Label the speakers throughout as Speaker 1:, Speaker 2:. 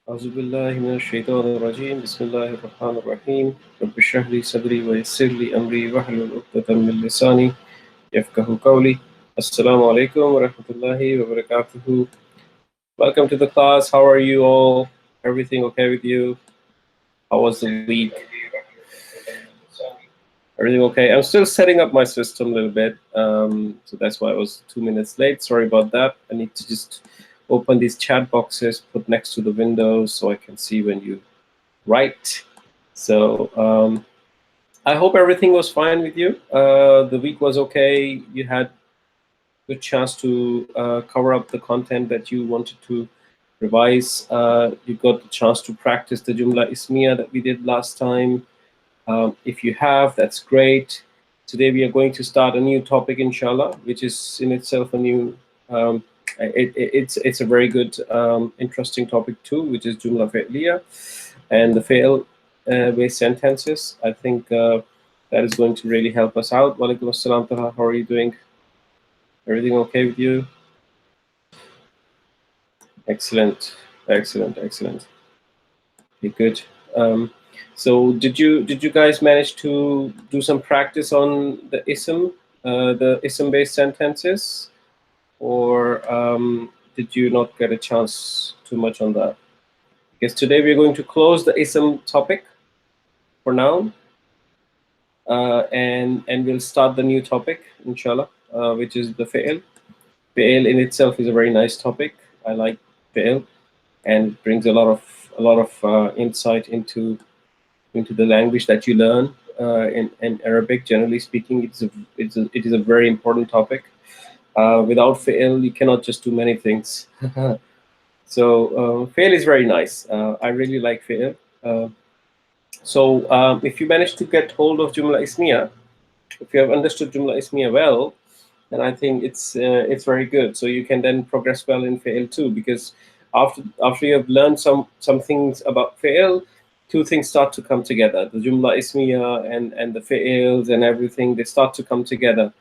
Speaker 1: أعوذ بالله من الشيطان الرجيم بسم الله الرحمن الرحيم رب اشرح لي صدري ويسر لي أمري واحلل عقدة من لساني يفقهوا قولي السلام عليكم ورحمة الله وبركاته. Welcome to the class. How are you all? Everything okay with you? How was the week? Everything okay? I'm still setting up my system a little bit, so that's why I was 2 minutes late. Sorry about that. I need to just open these chat boxes, put next to the windows so I can see when you write. So I hope everything was fine with you. The week was okay. You had good chance to cover up the content that you wanted to revise. You got the chance to practice the Jumla Ismiyah that we did last time. If you have, that's great. Today we are going to start a new topic, inshallah, which is in itself a new. It's a very good, interesting topic too, which is Jumla Fi'liya and the fail-based sentences. I think that is going to really help us out. Walaikum assalam, Taha. How are you doing? Everything okay with you? Excellent, excellent, excellent. Okay, good. So did you guys manage to do some practice on the ism-based sentences, or did you not get a chance too much on that? Because today we're going to close the ism topic for now, and we'll start the new topic, inshallah, which is the fi'l. Fi'l in itself is a very nice topic. I like fi'l, and it brings a lot of insight into the language that you learn in Arabic. Generally speaking, it is a very important topic. Without fi'l, you cannot just do many things. So fi'l is very nice. I really like fi'l. So if you manage to get hold of Jumla Ismiyah, if you have understood Jumla Ismiyah well, then I think it's very good. So you can then progress well in fi'l too, because after you have learned some things about fi'l, two things start to come together: the Jumla Ismiyah and the fi'ls and everything. They start to come together,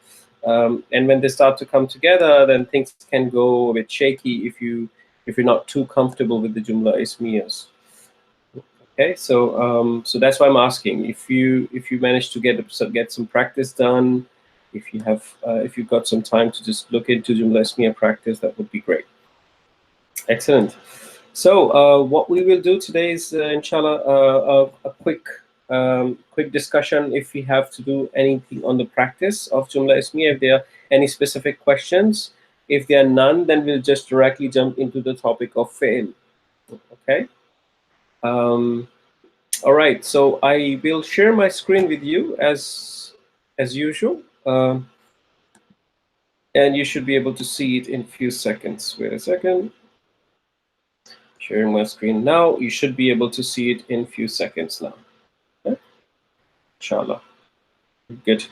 Speaker 1: and when they start to come together, then things can go a bit shaky if you're not too comfortable with the Jumla Ismiyahs. Okay, so that's why I'm asking if you manage to get some practice done, if you've got some time to just look into Jumla Ismiyah practice, that would be great. Excellent. So what we will do today is, inshallah, a quick discussion. If we have to do anything on the practice of Jumla Ismiyah, if there are any specific questions. If there are none, then we'll just directly jump into the topic of fi'l. Okay. All right, so I will share my screen with you as usual, and you should be able to see it in a few seconds. Wait a second. Sharing my screen now. You should be able to see it in a few seconds now. Okay? Inshallah. Good.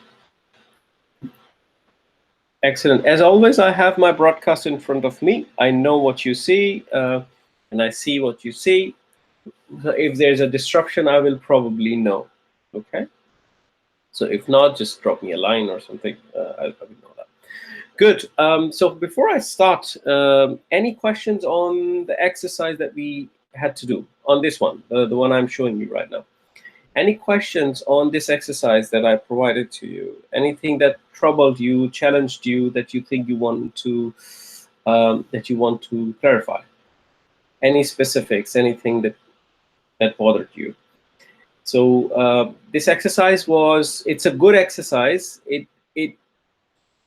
Speaker 1: Excellent. As always, I have my broadcast in front of me. I know what you see, and I see what you see. So if there's a disruption, I will probably know. Okay. So if not, just drop me a line or something. I will know that. Good. So before I start, any questions on the exercise that we had to do on this one, the one I'm showing you right now? Any questions on this exercise that I provided to you? Anything that troubled you, challenged you, that you think you want to clarify? Any specifics? Anything that bothered you? So this exercise it's a good exercise.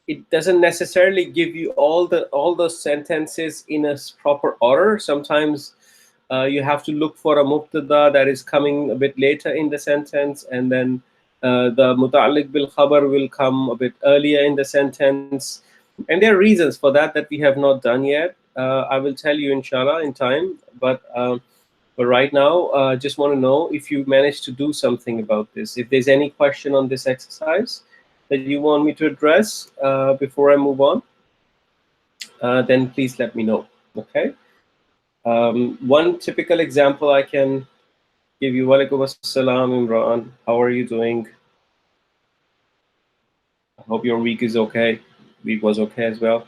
Speaker 1: It doesn't necessarily give you all the sentences in a proper order. Sometimes you have to look for a mubtada that is coming a bit later in the sentence, and then the muta'alliq bil khabar will come a bit earlier in the sentence. And there are reasons for that we have not done yet. I will tell you, inshallah, in time. But right now, just want to know if you managed to do something about this. If there's any question on this exercise that you want me to address before I move on, then please let me know. Okay. One typical example I can give you. Walaikum assalam, Imran. How are you doing? I hope your week is okay. Week was okay as well.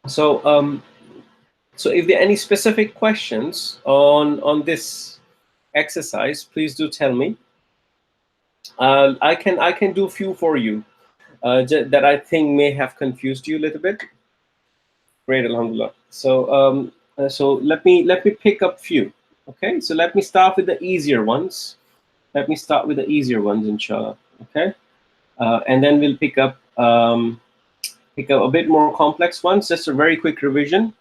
Speaker 1: So So if there are any specific questions on this exercise, please do tell me. I can do a few for you that I think may have confused you a little bit. Great, alhamdulillah. So let me pick up few. Okay, so let me start with the easier ones. Let me start with the easier ones, inshallah. Okay, and then we'll pick up a bit more complex ones. Just a very quick revision.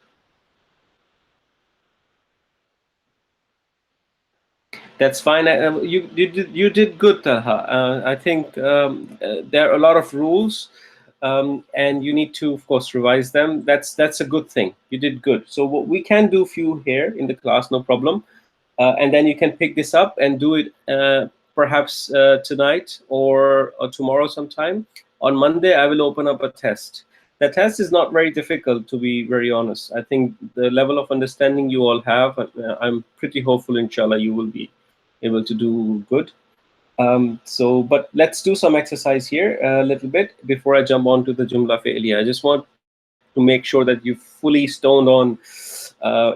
Speaker 1: That's fine. You did good, Talha. I think there are a lot of rules, and you need to, of course, revise them. That's a good thing. You did good. So what we can do few here in the class, no problem, and then you can pick this up and do it perhaps tonight or tomorrow sometime. On Monday, I will open up a test. The test is not very difficult, to be very honest. I think the level of understanding you all have, I'm pretty hopeful, inshallah, you will be able to do good. But let's do some exercise here a little bit before I jump on to the Jumla Fi'liya. I just want to make sure that you're fully stoned on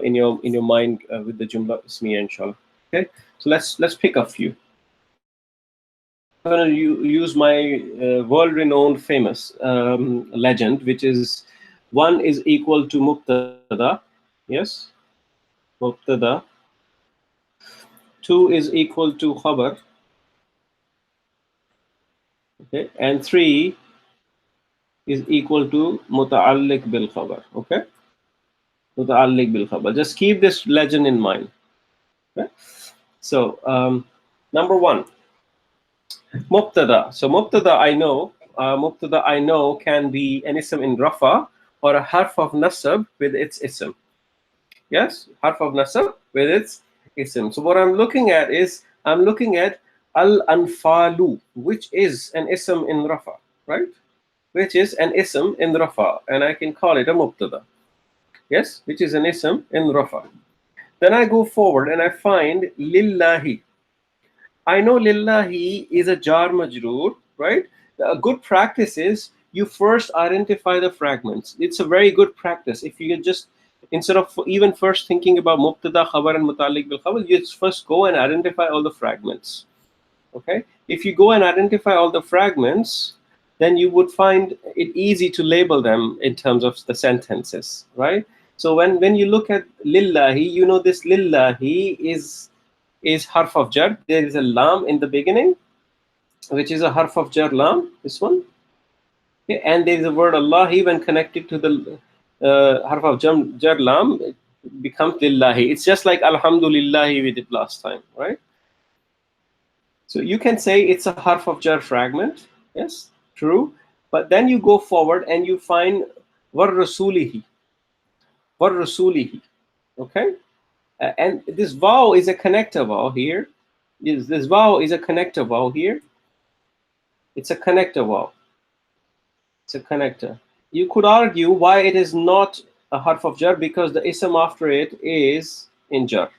Speaker 1: in your mind with the Jumla Ismiyah, inshallah. Okay, so let's pick a few. I'm going to use my world-renowned famous legend, which is 1 is equal to Mubtada. Yes, Mubtada. 2 is equal to Khabar. Okay, and 3 is equal to Muta'alliq bil Khabar. Okay, Muta'alliq bil Khabar. Just keep this legend in mind. Okay? So number 1, Mubtada. So Mubtada I know can be an ism in Rafa or a harf of nasab with its ism. Yes, harf of nasab with its ism. So what I'm looking at is al-anfalu, which is an ism in Rafa, right? Which is an ism in Rafa, and I can call it a Mubtada. Yes, which is an ism in Rafa. Then I go forward and I find lillahi. I know lillahi is a jar majroor, right? A good practice is you first identify the fragments. It's a very good practice. If you just, instead of even first thinking about mubtada, khabar, and muta'alliq bil khabar, you just first go and identify all the fragments. Okay? If you go and identify all the fragments, then you would find it easy to label them in terms of the sentences, right? So when you look at lillahi, you know this lillahi is harf of jar. There is a lam in the beginning, which is a harf of jar lam, this one. Okay, and there is a word Allah, when connected to the harf of jar lam, it becomes lillahi. It's just like alhamdulillahi we did last time, right? So you can say it's a harf of jar fragment. Yes, true. But then you go forward and you find war rasulihi. War rasulihi. Okay? And this vowel is a connector vowel here. This vowel is a connector vowel here. It's a connector vowel. It's a connector. You could argue why it is not a harf of jar, because the ism after it is in jar.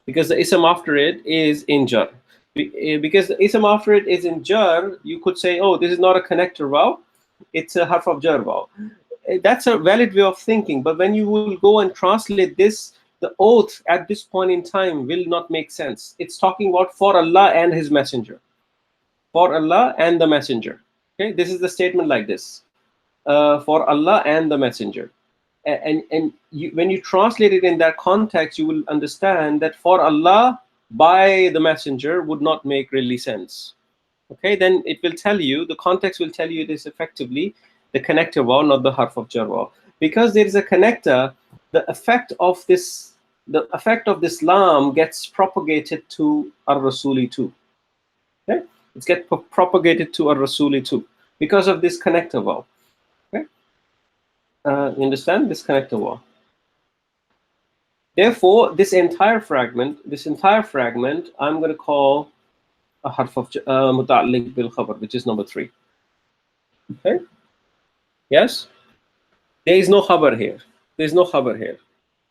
Speaker 1: Because the ism after it is in jar. Because the ism after it is in jar, you could say, oh, this is not a connector vowel. It's a harf of jar vowel. That's a valid way of thinking. But when you will go and translate this, the oath at this point in time will not make sense. It's talking about for Allah and His Messenger. For Allah and the Messenger. Okay, this is the statement like this. For Allah and the Messenger. And when you translate it in that context, you will understand that for Allah by the Messenger would not make really sense. Okay, then it will tell you, the context will tell you it is effectively the connector vowel, not the harf of jar vowel. Because there is a connector, the effect of this lam gets propagated to ar-rasuli too. Okay, it gets propagated to ar-rasuli too because of this connector vowel. Okay, you understand this connector vowel. Therefore, this entire fragment, I'm going to call a harf of muta'alliq bil khabar, which is number 3. Okay. Yes. There is no khabar here. There is no khabar here.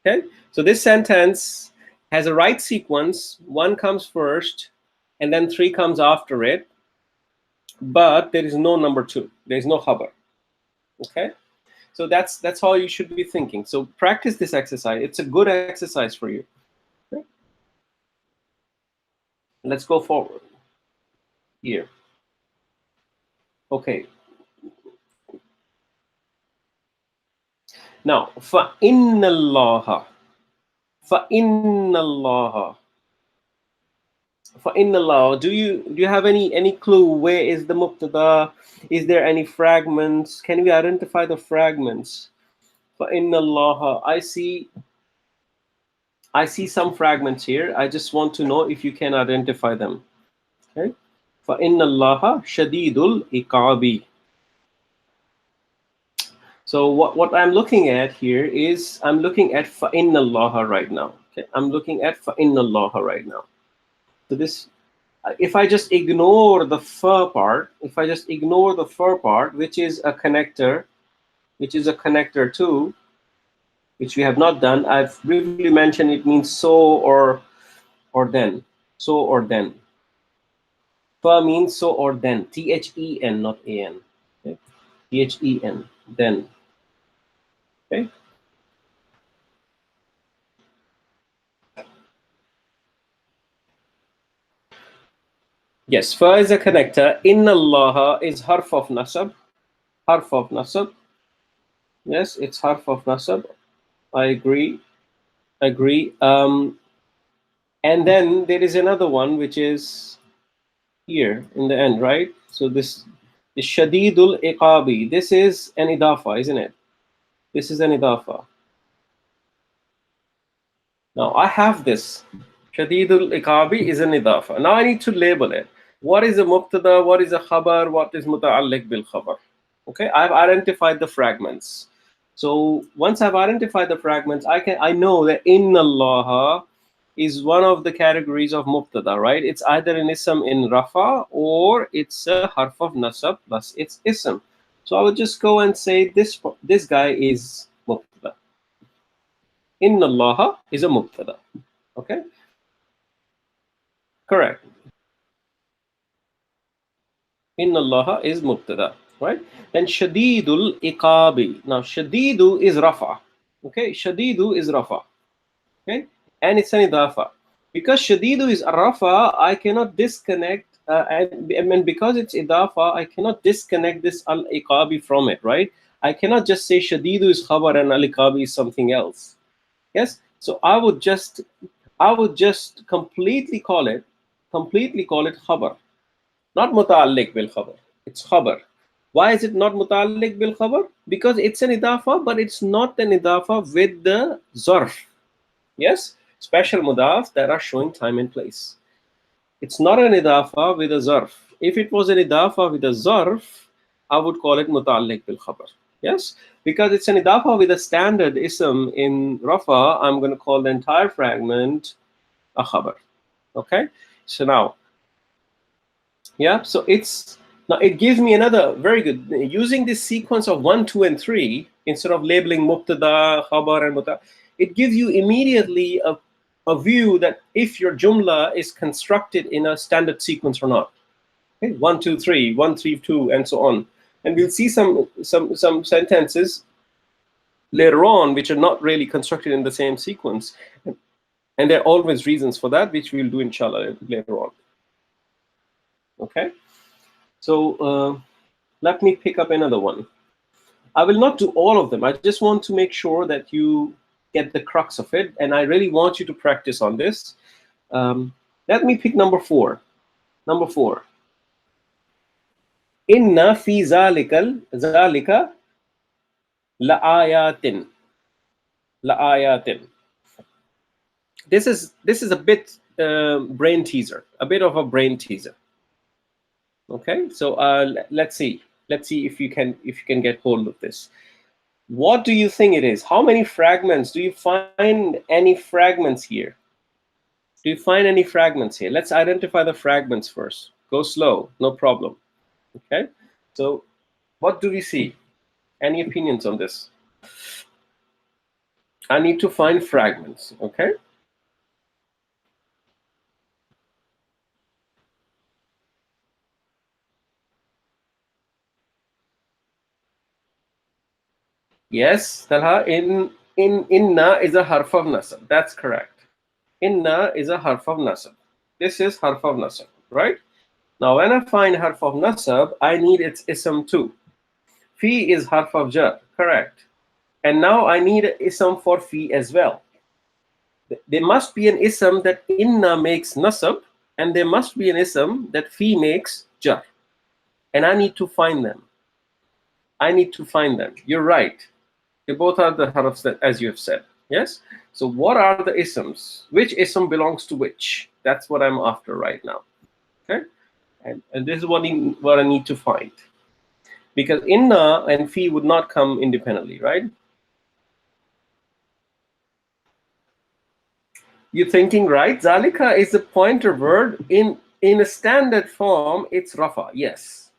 Speaker 1: Okay. So this sentence has a right sequence. 1 comes first, and then 3 comes after it. But there is no number 2. There is no khabar. Okay. So that's how you should be thinking. So practice this exercise. It's a good exercise for you. Okay? Let's go forward here. Okay. Now, فَإِنَّ اللَّهَ فَإِنَّ اللَّهَ فَإِنَّ اللَّهَ. Do you have any clue where is the mubtada? Is there any fragments? Can we identify the fragments? فَإِنَّ اللَّهَ. I see some fragments here. I just want to know if you can identify them. Okay. فَإِنَّ اللَّهَ شَدِيدُ الْإِقَابِ. So what I'm looking at here is I'm looking at فَإِنَّ اللَّهَ right now. Okay. I'm looking at فَإِنَّ اللَّهَ right now. So this, if I just ignore the fur part, which is a connector, too, which we have not done. I've briefly mentioned it means so or then. So or then. Fur means so or then. THEN, not AN. Okay. THEN, then. Okay. Yes, fa is a connector. Inna Allah is harf of nasab. Harf of nasab. Yes, it's harf of nasab. I agree. And then there is another one which is here in the end, right? So this is shadidul iqabi. This is an idafa, isn't it? This is an idafa. Now I have this. Shadidul iqabi is an idafa. Now I need to label it. What is a mubtada? What is a khabar? What is muta'alliq bil khabar? Okay, I've identified the fragments. So once I've identified the fragments, I know that inna Allah is one of the categories of mubtada, right? It's either an ism in rafa or it's a harf of nasab plus its ism. So I would just go and say this guy is mubtada. Inna Allah is a mubtada. Okay, correct. Inna Allah is mubtada, right? Then shadidul iqabi. Now shadidu is rafa. Okay, shadidu is rafa. Okay, and it's an idafa. Because shadidu is rafa, I cannot disconnect, and because it's idafa, I cannot disconnect this al iqabi from it, right? I cannot just say shadidu is khabar and al iqabi is something else. Yes, so I would just completely call it khabar. Not muta'alliq bil khabar. It's khabar. Why is it not muta'alliq bil khabar? Because it's an idafa, but it's not an idafa with the zarf. Yes, special mudaf that are showing time and place. It's not an idafa with a zarf. If it was an idafa with a zarf, I would call it muta'alliq bil khabar. Yes, because it's an idafa with a standard ism in rafa, I'm going to call the entire fragment a khabar. Okay, so now, yeah, so it gives me another very good, using this sequence of 1, 2, and 3 instead of labeling mubtada, khabar, and muta. It gives you immediately a view that if your jumla is constructed in a standard sequence or not. Okay? 1, 2, 3, 1, 3, 2, and so on. And we'll see some sentences later on which are not really constructed in the same sequence. And there are always reasons for that, which we'll do inshallah later on. Okay, so let me pick up another one. I will not do all of them. I just want to make sure that you get the crux of it, and I really want you to practice on this. Let me pick number 4. Number 4. Inna fi zalika la'ayatin. La'ayatin. This is a bit brain teaser, a bit of a brain teaser. Okay, so let's see if you can get hold of this. What do you think it is? How many fragments? Do you find any fragments here? Do you find any fragments here? Let's identify the fragments first. Go slow, no problem. Okay, so what do we see? Any opinions on this? I need to find fragments. Okay, Yes, Talha, in inna is a harf of nasab. That's correct. Inna is a harf of nasab. This is harf of nasab, right? Now, when I find harf of nasab, I need its ism too. Fi is harf of jar, correct. And now I need an ism for fi as well. There must be an ism that inna makes nasab, and there must be an ism that fi makes jar. And I need to find them. I need to find them. You're right. They both are the harfs that, as you have said. Yes? So what are the isms? Which ism belongs to which? That's what I'm after right now. Okay? And this is what I need to find. Because inna and fi would not come independently, right? You're thinking right. Zalika is a pointer word. In a standard form, it's rafa. Yes,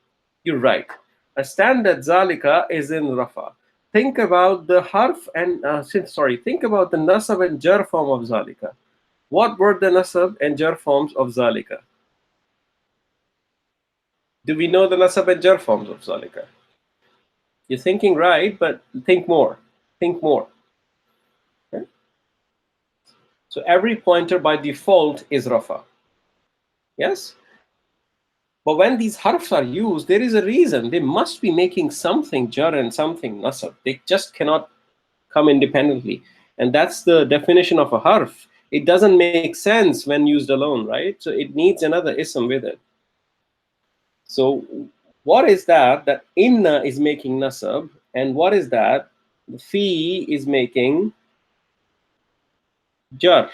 Speaker 1: you're right. A standard zalika is in rafa. Think about the harf and think about the nasab and jar form of zalika. What were the nasab and jar forms of zalika? Do we know the nasab and jar forms of zalika? You're thinking right, but think more. Think more. Okay? So every pointer by default is rafa. Yes? But when these harfs are used, there is a reason. They must be making something jar and something nasab. They just cannot come independently. And that's the definition of a harf. It doesn't make sense when used alone, right? So it needs another ism with it. So what is that inna is making nasab, and what is that the fi is making jar?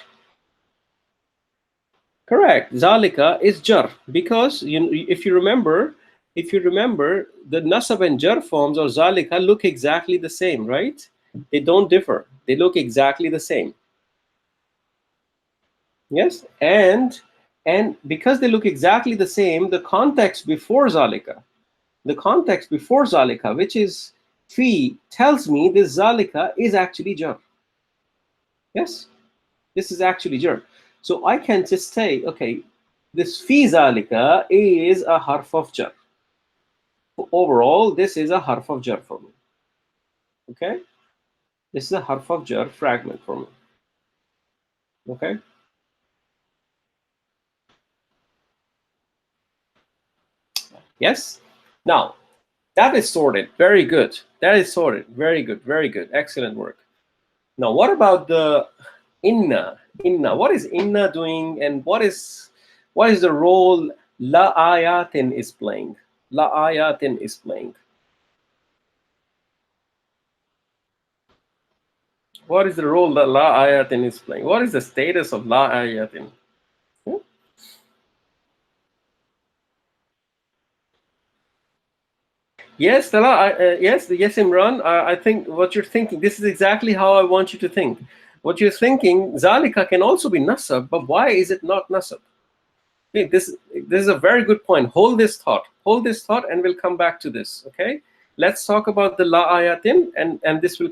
Speaker 1: Correct. Zalika is jar because if you remember, the nasab and jar forms of zalika look exactly the same, right? They don't differ. They look exactly the same. Yes, and because they look exactly the same, the context before zalika, which is fi, tells me this zalika is actually jar. Yes, this is actually jar. So I can just say, okay, this fi zalika is a harf of jar. Overall, this is a harf of jar for me. Okay, this is a harf of jar fragment for me. Okay. Yes. Now that is sorted. Very good. That is sorted. Very good. Very good. Excellent work. Now, what about the inna? Inna. What is inna doing, and what is the role la ayatin is playing? La ayatin is playing. What is the role that la ayatin is playing? What is the status of la ayatin? Hmm? Yes, Stella. Yes, Imran. I think what you're thinking. This is exactly how I want you to think. What you're thinking, zalika can also be nasab, but why is it not nasab? Okay, this is a very good point. Hold this thought. Hold this thought, and we'll come back to this. Okay. Let's talk about the la ayatin, and this will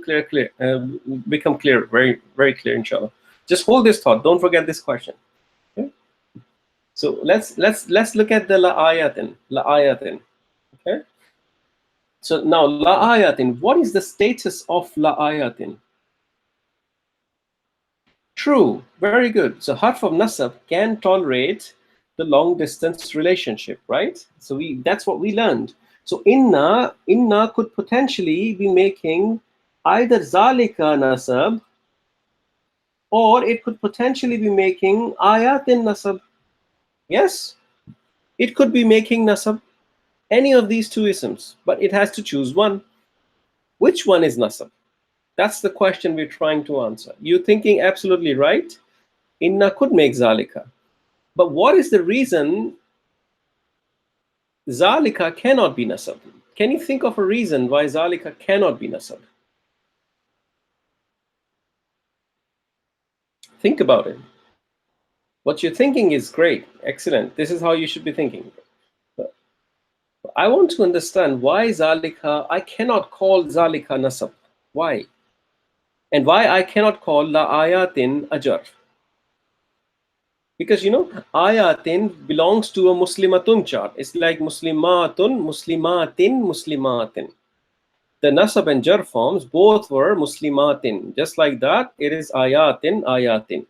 Speaker 1: become clear, very clear, inshallah. Just hold this thought. Don't forget this question. Okay? So let's look at the la ayatin. La ayatin. Okay. So now la ayatin. What is the status of la ayatin? True. Very good. So harf of nasab can tolerate the long distance relationship, right? So that's what we learned. So inna could potentially be making either zalika nasab, or it could potentially be making ayatin nasab. Yes, it could be making nasab, any of these two isms, but it has to choose one. Which one is nasab? That's the question we're trying to answer. You're thinking absolutely right. Inna could make zalika. But what is the reason zalika cannot be nasab? Can you think of a reason why zalika cannot be nasab? Think about it. What you're thinking is great, excellent. This is how you should be thinking. But I want to understand why zalika, I cannot call zalika nasab. Why? And why I cannot call la ayatin ajar? Because ayatin belongs to a muslimatun chart. It's like muslimatun, muslimatin, muslimatin. the nasab and jar forms both were muslimatin. Just like that, it is ayatin, ayatin.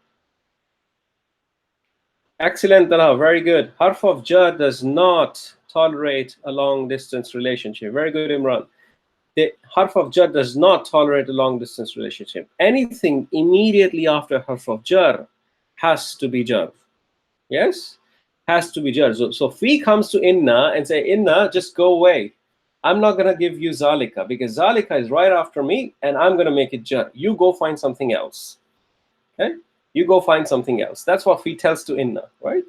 Speaker 1: Excellent, Talha. Very good. Harf of jar does not tolerate a long distance relationship. Very good, Imran. The harf of jar does not tolerate a long distance relationship. Anything immediately after harf of jar has to be jar. Yes, has to be jar. So fi comes to inna and say, inna, just go away. I'm not gonna give you zalika because zalika is right after me, and I'm gonna make it jar. You go find something else. Okay, you go find something else. That's what fi tells to inna, right?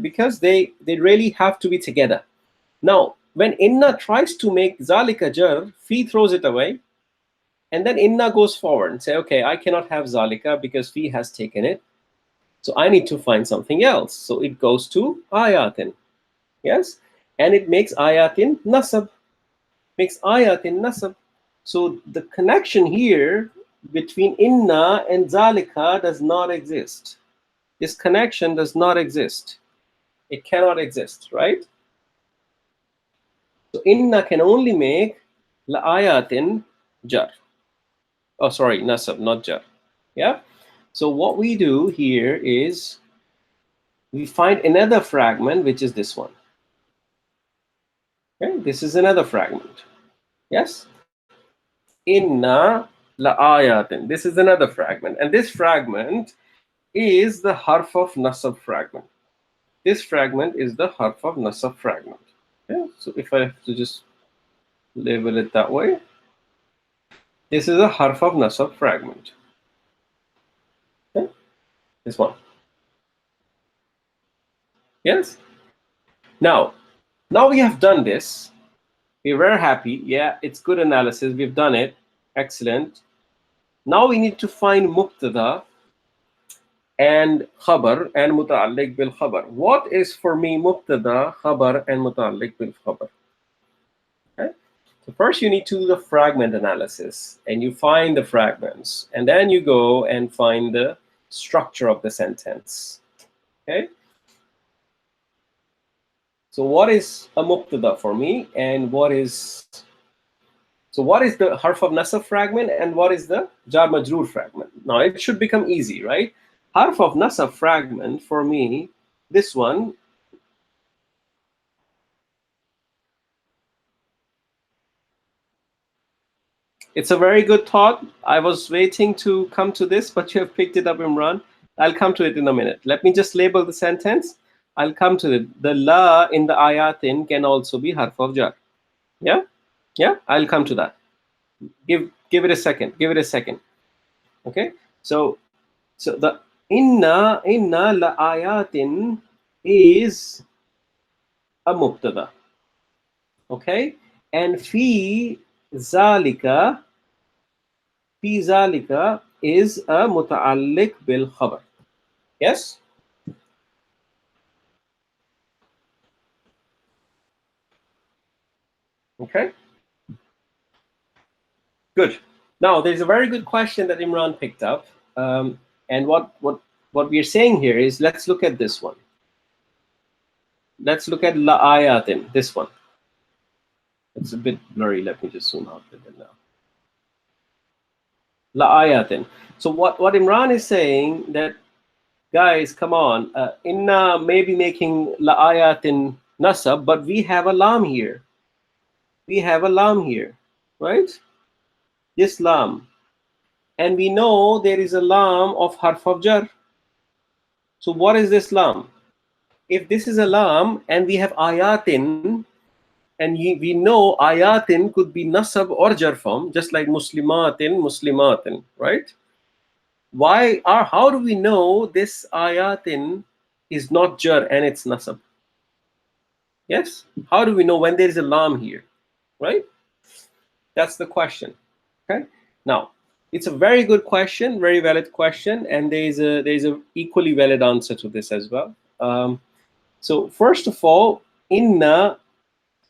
Speaker 1: Because they really have to be together. Now, when inna tries to make zalika jar, fi throws it away, and then inna goes forward and say, okay, I cannot have zalika because fi has taken it. So I need to find something else. So it goes to ayatin. Yes, and it makes ayatin nasab. Makes ayatin nasab. So the connection here between inna and zalika does not exist. This connection does not exist. It cannot exist, right? So inna can only make la ayatin jar. Oh, sorry, nasab, not jar. Yeah. So what we do here is we find another fragment, which is this one. Okay, this is another fragment. Yes. Inna la ayatin. This is another fragment, and this fragment is the harf of nasab fragment. This fragment is the harf of nasab fragment. Okay, so if I have to just label it that way, this is a harf of nasab fragment. Okay, this one. Yes. Now we have done this. We're very happy. Yeah, it's good analysis. We've done it. Excellent. Now we need to find mubtada and khabar and muta'alliq bil khabar. What is for me mubtada, khabar, and muta'alliq bil khabar? Okay. So first you need to do the fragment analysis, and you find the fragments, and then you go and find the structure of the sentence. Okay. So what is a mubtada for me, and what is the harf of nasab fragment, and what is the jar majroor fragment? Now it should become easy, right? Harf of nasab fragment for me, this one. It's a very good thought. I was waiting to come to this, but you have picked it up, Imran. I'll come to it in a minute. Let me just label the sentence. I'll come to it. The la in the ayatin can also be harf of jar. Yeah? Yeah? I'll come to that. Give it a second. Give it a second. Okay? So the inna la ayatin is a mubtada. Okay? And fi zalika is a muta'alliq bil khabar. Yes? Okay. Good. Now there's a very good question that Imran picked up. And what we're saying here is, let's look at this one. Let's look at la ayatin, this one. It's a bit blurry. Let me just zoom out a bit now. La ayatin. So what Imran is saying, that guys, come on, inna may be making la ayatin nasab, but we have a lam here. We have a lam here, right? This lam. And we know there is a lam of harf of jar. So what is this lam? If this is a lam and we have ayatin, and we know ayatin could be nasab or jar form, just like muslimatin, right? How do we know this ayatin is not jar and it's nasab? Yes? How do we know when there is a lam here, right? That's the question. Okay. Now, it's a very good question, very valid question, and there's a equally valid answer to this as well. So first of all, inna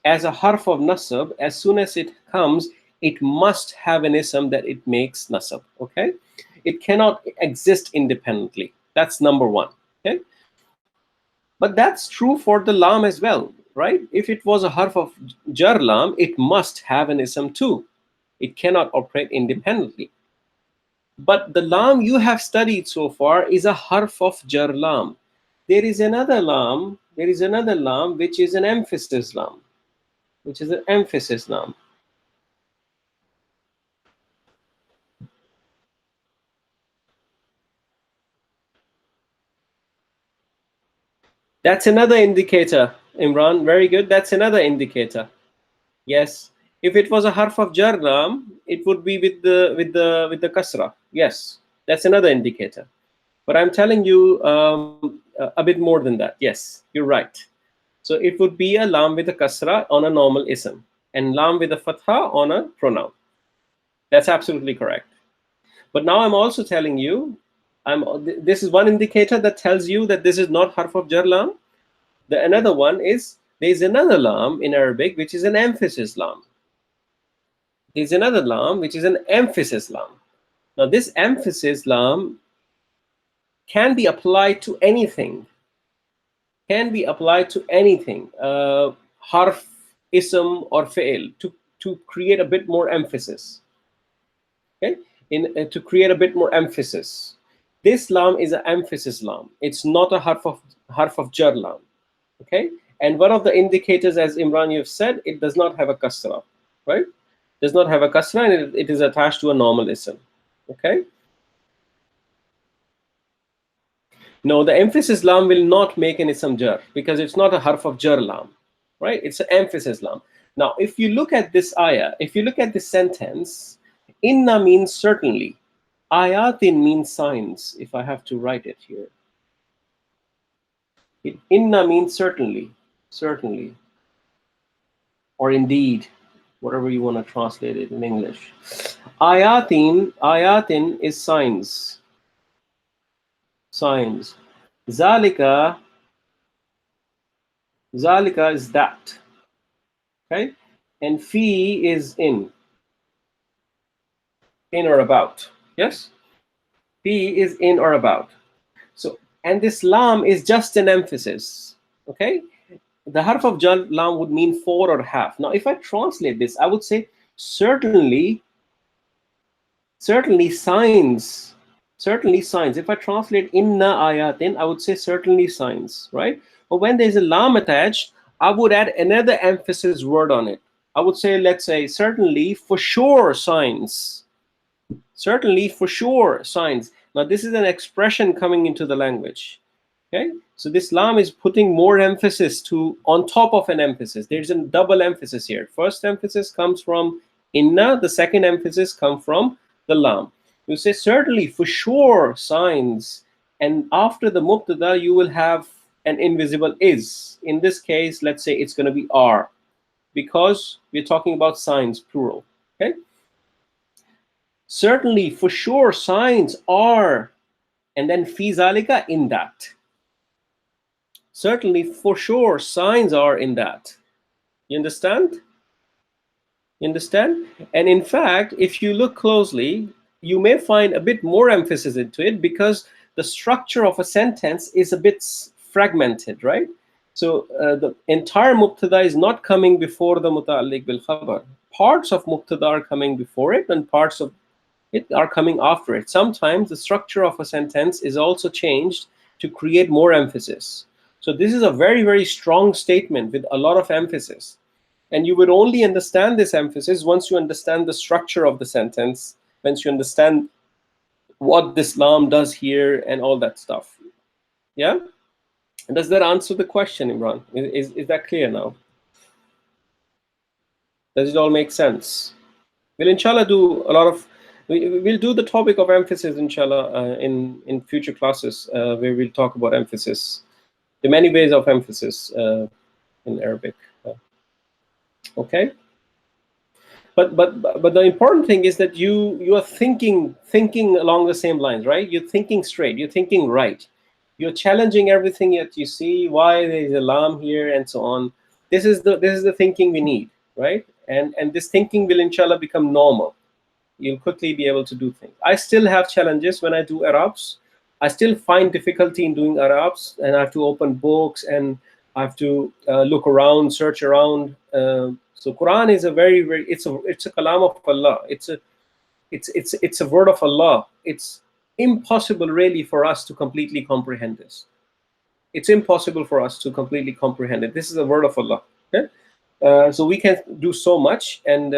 Speaker 1: as a harf of nasab, as soon as it comes, it must have an ism that it makes nasab. Okay, it cannot exist independently. That's number one. Okay, but that's true for the lam as well. right? If it was a harf of jar lam, it must have an ism too. It cannot operate independently. But the lam you have studied so far is a harf of jar lam. There is another lam. There is another lam which is an emphasis lam, which is an emphasis lam. That's another indicator, Imran. Very good. That's another indicator. Yes. If it was a harf of jar lam, it would be with the kasra. Yes. That's another indicator. But I'm telling you a bit more than that. Yes, you're right. So it would be a lam with a kasra on a normal ism and lam with a fatha on a pronoun. That's absolutely correct. But now I'm also telling you, this is one indicator that tells you that this is not harf of jar lam. The another one is there's another lam in Arabic which is an emphasis lam. There's another lam which is an emphasis lam. Now this emphasis lam can be applied to anything. Can be applied to anything, harf, ism, or fi'l, to create a bit more emphasis. Okay, to create a bit more emphasis. This lam is an emphasis lam. It's not a harf of jar lam. Okay, and one of the indicators, as Imran you've said, it does not have a kasra, right? Does not have a kasra, and it is attached to a normal ism. Okay. No, the emphasis lam will not make an ism jar because it's not a harf of jar lam, right? It's an emphasis lam. Now, if you look at this ayah, if you look at this sentence, inna means certainly. Ayatin means signs, if I have to write it here. Inna means certainly, certainly, or indeed, whatever you want to translate it in English. Ayatin is signs. Signs. Zalika is that. Okay, and fi is in or about. Yes, fi is in or about. So, and this lam is just an emphasis. Okay, the harf of jar lam would mean for or half. Now if I translate this, I would say certainly signs. Certainly signs. If I translate inna ayatin, I would say certainly signs, right? But when there's a lam attached, I would add another emphasis word on it. I would say, let's say, certainly, for sure, signs. Certainly, for sure, signs. Now, this is an expression coming into the language. Okay, so this lam is putting more emphasis on top of an emphasis. There's a double emphasis here. First emphasis comes from inna. The second emphasis comes from the lam. You say certainly, for sure, signs, and after the mubtada, you will have an invisible is. In this case, let's say it's going to be are, because we're talking about signs, plural. Okay, certainly, for sure, signs are, and then fi zalika, in that. Certainly, for sure, signs are in that. You understand? You understand? And in fact, if you look closely, you may find a bit more emphasis into it because the structure of a sentence is a bit fragmented, right? So the entire mubtada is not coming before the muta'alliq bil khabar. Parts of mubtada are coming before it and parts of it are coming after it. Sometimes the structure of a sentence is also changed to create more emphasis. So this is a very, very strong statement with a lot of emphasis. And you would only understand this emphasis once you understand the structure of the sentence, once you understand what this lam does here and all that stuff. Yeah? Does that answer the question, Imran? Is that clear now? Does it all make sense? We'll inshallah do a lot of, we'll do the topic of emphasis inshallah in future classes where we'll talk about emphasis. The many ways of emphasis in Arabic. Okay, but the important thing is that you are thinking along the same lines, right? You're thinking straight. You're thinking right. You're challenging everything that you see. Why there is a lam here and so on. This is the thinking we need, right? And this thinking will inshallah become normal. You'll quickly be able to do things. I still have challenges when I do Arabs. I still find difficulty in doing Arabs, and I have to open books and I have to look around, search around. So Quran is a very it's a kalam of Allah. It's a word of Allah. It's impossible really for us to completely comprehend this. It's impossible for us to completely comprehend it. This is a word of Allah. Okay? So we can do so much, and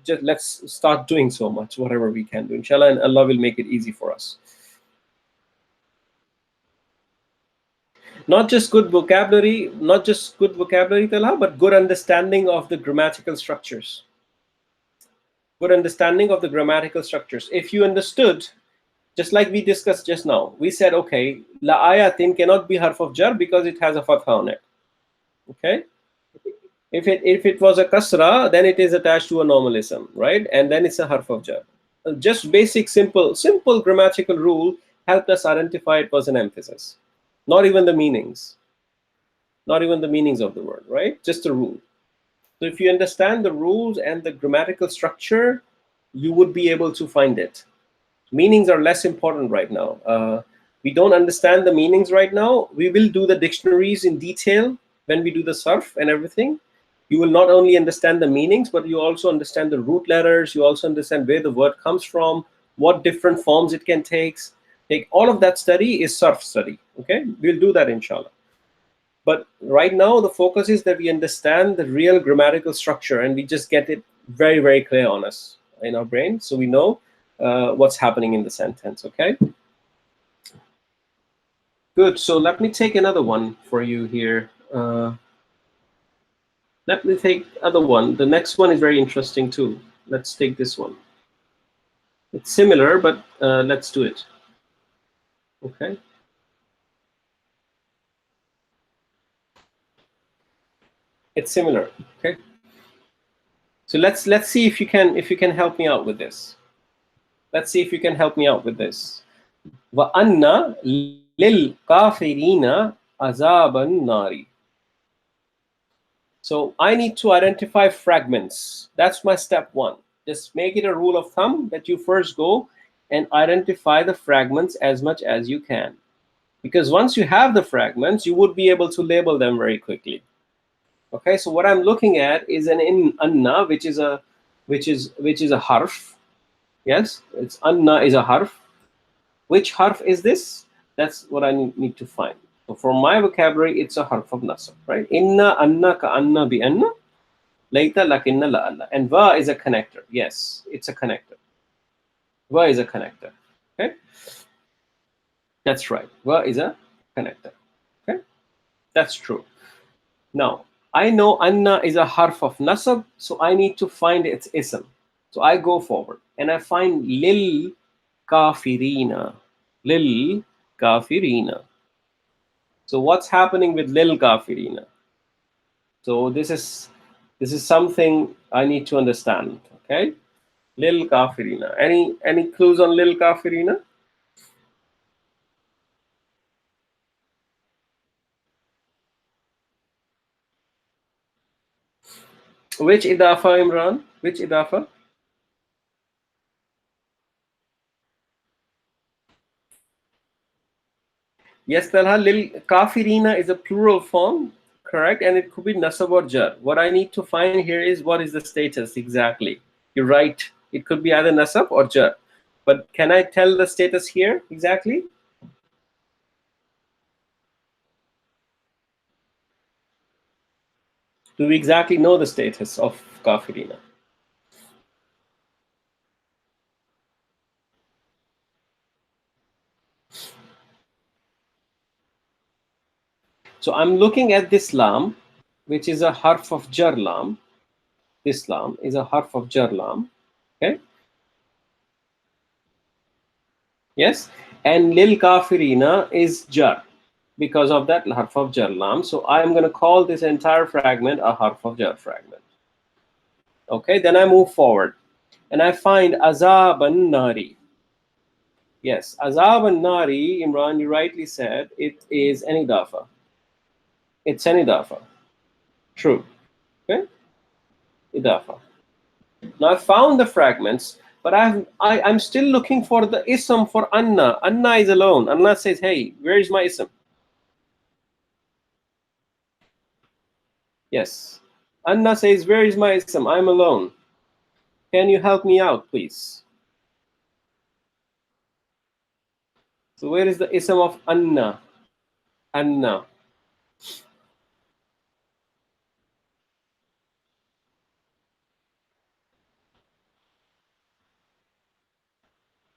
Speaker 1: just let's start doing so much, whatever we can do, inshallah, and Allah will make it easy for us. Not just good vocabulary, Talha, but good understanding of the grammatical structures. Good understanding of the grammatical structures. If you understood, just like we discussed just now, we said, okay, la ayatin cannot be harf of jar because it has a fatha on it. Okay. If it was a kasra, then it is attached to a normal ism, right? And then it's a harf of jar. Just basic, simple grammatical rule helped us identify it was an emphasis. Not even the meanings. Not even the meanings of the word, right? Just a rule. So if you understand the rules and the grammatical structure, you would be able to find it. Meanings are less important right now. We don't understand the meanings right now. We will do the dictionaries in detail when we do the sarf and everything. You will not only understand the meanings, but you also understand the root letters. You also understand where the word comes from, what different forms it can take. All of that study is sarf study. Okay, we'll do that inshallah. But right now, the focus is that we understand the real grammatical structure, and we just get it very, very clear on us in our brain, so we know what's happening in the sentence. Okay. Good. So let me take another one for you here. Let me take other one. The next one is very interesting too. Let's take this one. It's similar, but let's do it. Okay. It's similar. Okay. So let's see if you can help me out with this. Let's see if you can help me out with this. Wa anna lil kafirina azaban nari. So I need to identify fragments. That's my step one. Just make it a rule of thumb that you first go and identify the fragments as much as you can. Because once you have the fragments, you would be able to label them very quickly. Okay, so what I'm looking at is an in anna, which is a harf. Yes, it's anna is a harf. Which harf is this? That's what I need to find. So for my vocabulary, it's a harf of nasab, right? Inna, anna, ka anna, bi anna, laita, lakinna, la alla. And va is a connector. Yes, it's a connector. Va is a connector. Okay, that's right. Va is a connector. Okay, that's true. Now I know anna is a harf of nasab, so I need to find its ism. So I go forward and I find lil kafirina. Lil kafirina. So what's happening with lil kafirina? So this is something I need to understand. Okay, lil kafirina. Any clues on lil kafirina? Which idafa, Imran? Which idafa? Yes, Talha, lil kafirina is a plural form, correct? And it could be nasab or jar. What I need to find here is what is the status exactly. You're right. It could be either nasab or jar. But can I tell the status here exactly? Do we exactly know the status of kafirina? So I'm looking at this lam, which is a harf of jar lam. This lam is a harf of jar lam. Okay. Yes. And lil kafirina is jar because of that harf of jar lam. So I'm going to call this entire fragment a harf of jar fragment. Okay. Then I move forward and I find azab an nari. Yes. Azab an nari, Imran, you rightly said it is an idafa. It's an idafa. True. Okay. Idafa. Now I found the fragments, but I'm still looking for the ism for anna. Anna is alone. Anna says, hey, where is my ism? Yes. Anna says, where is my ism? I'm alone. Can you help me out, please? So where is the ism of Anna? Anna.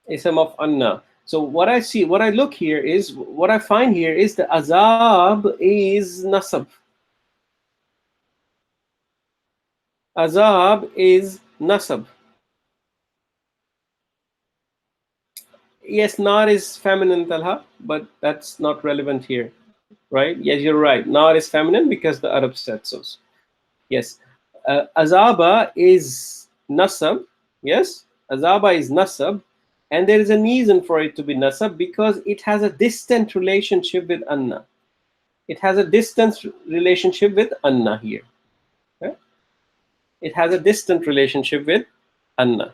Speaker 1: Ism of Anna. So what I see, what I look here is, what I find here is the azab is nasab. Azab is nasab. Yes, nar is feminine, Talha, but that's not relevant here, right? Yes, you're right. Nar is feminine because the Arab said so. Yes. Azaba is nasab. Yes, azaba is nasab, and there is a reason for it to be nasab because it has a distant relationship with anna. It has a distant relationship with anna here. Okay? It has a distant relationship with anna.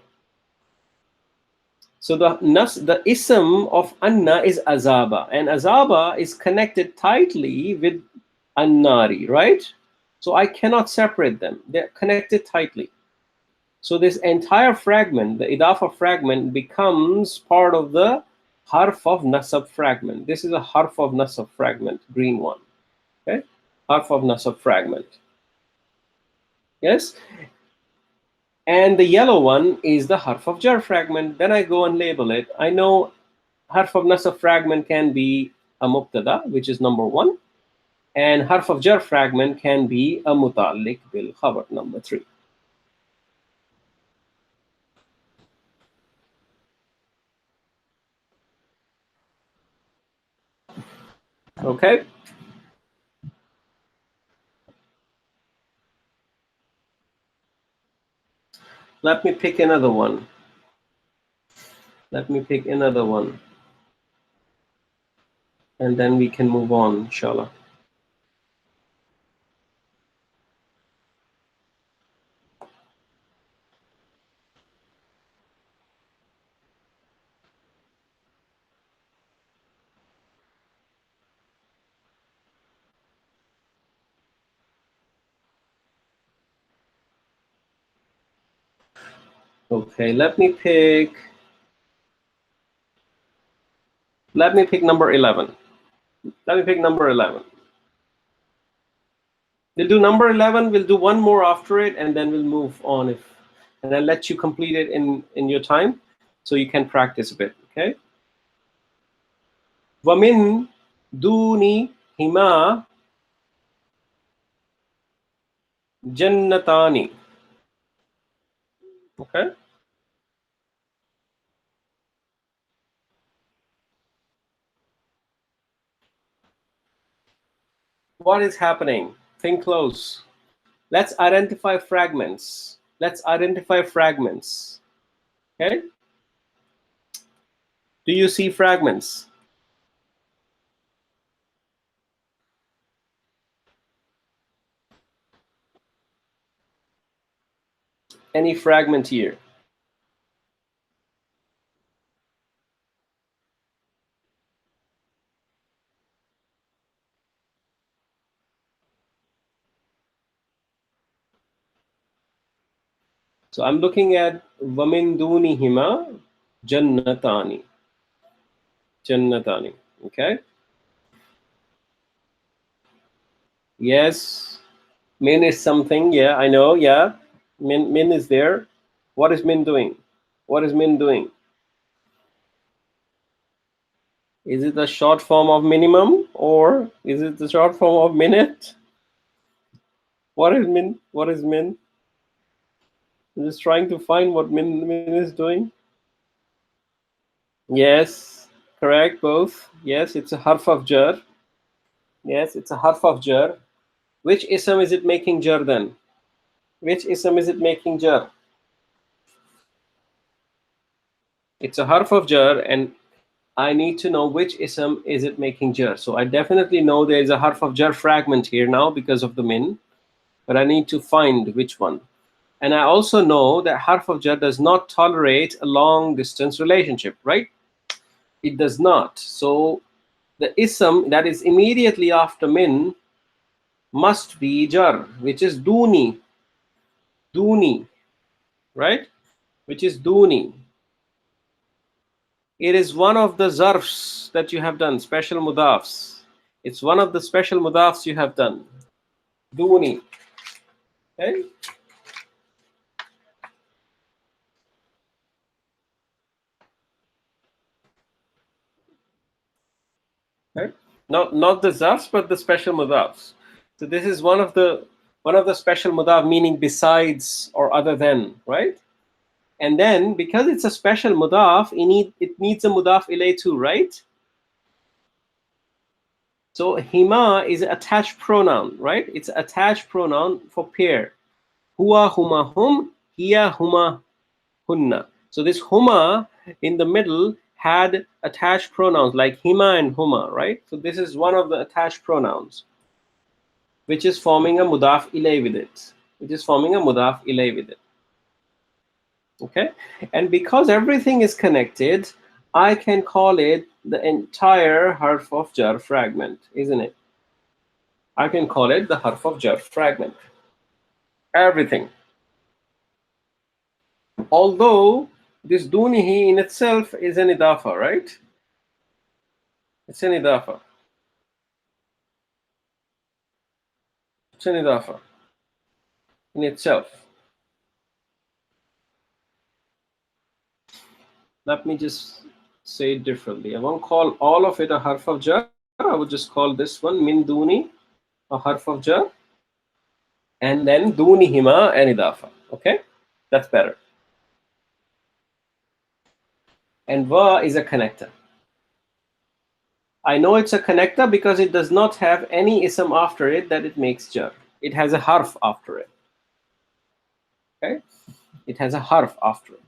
Speaker 1: So the ism of anna is azaba, and azaba is connected tightly with annari, right? So I cannot separate them. They're connected tightly. So this entire fragment, the idafa fragment, becomes part of the harf of nasab fragment. This is a harf of nasab fragment, green one. Okay, harf of nasab fragment. Yes, and the yellow one is the harf of jar fragment. Then I go and label it. I know harf of nasab fragment can be a mubtada, which is number one, and harf of jar fragment can be a muta'alliq bil khabar, number three. Okay, let me pick another one. Let me pick another one, and then we can move on, inshallah. Okay, let me pick number 11. Let me pick number 11. We'll do number 11, we'll do one more after it, and then we'll move on, if and I'll let you complete it in your time so you can practice a bit, okay? Wamin duni hima jannatani. Okay? What is happening? Think close. Let's identify fragments. Let's identify fragments. Okay? Do you see fragments? Any fragment here? So I'm looking at Wamin Dunihima Jannatani. Jannatani. Okay? Yes. Min is something. Yeah, I know. Yeah. Min is there. What is Min doing? What is Min doing? Is it the short form of minimum or is it the short form of minute? What is Min? What is Min? I'm just trying to find what Min is doing. Yes, correct, both. Yes, it's a harf of jar. Yes, it's a harf of jar. Which ism is it making jar then? Which ism is it making jar? It's a harf of jar, and I need to know which ism is it making jar. So I definitely know there is a harf of jar fragment here now because of the min, but I need to find which one. And I also know that harf of jar does not tolerate a long distance relationship, right? It does not. So the ism that is immediately after min must be jar, which is duni, duni, right? Which is duni. It is one of the zarfs that you have done, special mudafs. It's one of the special mudafs you have done. Duni. Okay? Right? Not the zarfs, but the special mudafs. So this is one of the special mudaf, meaning besides or other than, right? And then because it's a special mudaf, it needs a mudaf ilay too, right? So hima is an attached pronoun, right? It's an attached pronoun for pair. Huwa, huma, hum, hiya, huma, hunna. So this huma in the middle had attached pronouns like hima and huma, right? So this is one of the attached pronouns, which is forming a mudaf ilay with it. Which is forming a mudaf ilay with it. Okay? And because everything is connected, I can call it the entire harf of jar fragment, isn't it? I can call it the harf of jar fragment. Everything. Although this dunihi in itself is an idafa, right? It's an idafa. It's an idafa in itself. Let me just say it differently. I won't call all of it a harf of jar. I would just call this one min duni a harf of jar, and then duni hima an idafa. Okay, that's better. And va is a connector. I know it's a connector because it does not have any ism after it that it makes jar. It has a harf after it. Okay, it has a harf after it.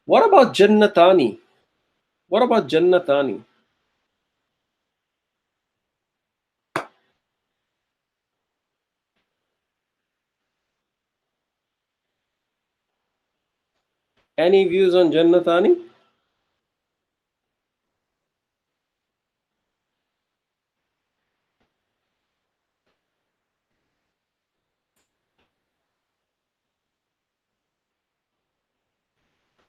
Speaker 1: What about jannatani? What about jannatani? Any views on jannatani?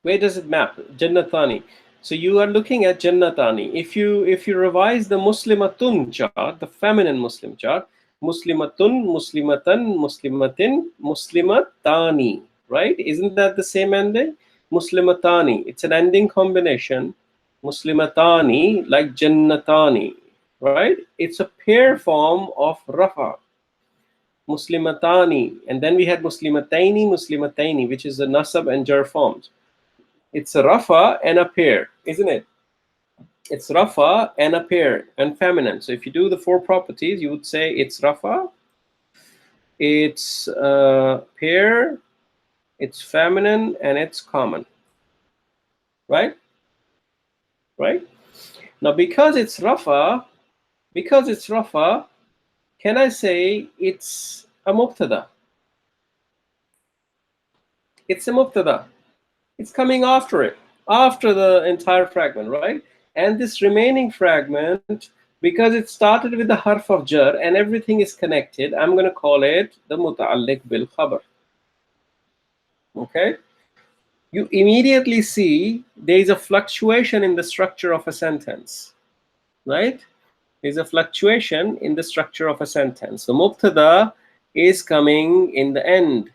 Speaker 1: Where does it map? Jannatani. So you are looking at Jannatani. If you revise the Muslimatun chart, the feminine Muslim chart, Muslimatun, Muslimatan, Muslimatin, Muslimatani, right? Isn't that the same ending? Muslimatani. It's an ending combination. Muslimatani, like Jannatani, right? It's a pair form of Rafa. Muslimatani. And then we had Muslimataini, Muslimataini, which is the Nasab and Jar forms. It's a rafa and a pair, isn't it? It's rafa and a pair and feminine. So if you do the four properties, you would say it's rafa, it's pair, it's feminine, and it's common. Right? Right? Now because it's rafa, can I say it's a mubtada? It's a mubtada. It's coming after it, after the entire fragment, right? And this remaining fragment, because it started with the harf of jar and everything is connected, I'm going to call it the muta'alliq bil khabar. Okay? You immediately see there is a fluctuation in the structure of a sentence, right? There's a fluctuation in the structure of a sentence. The mubtada is coming in the end,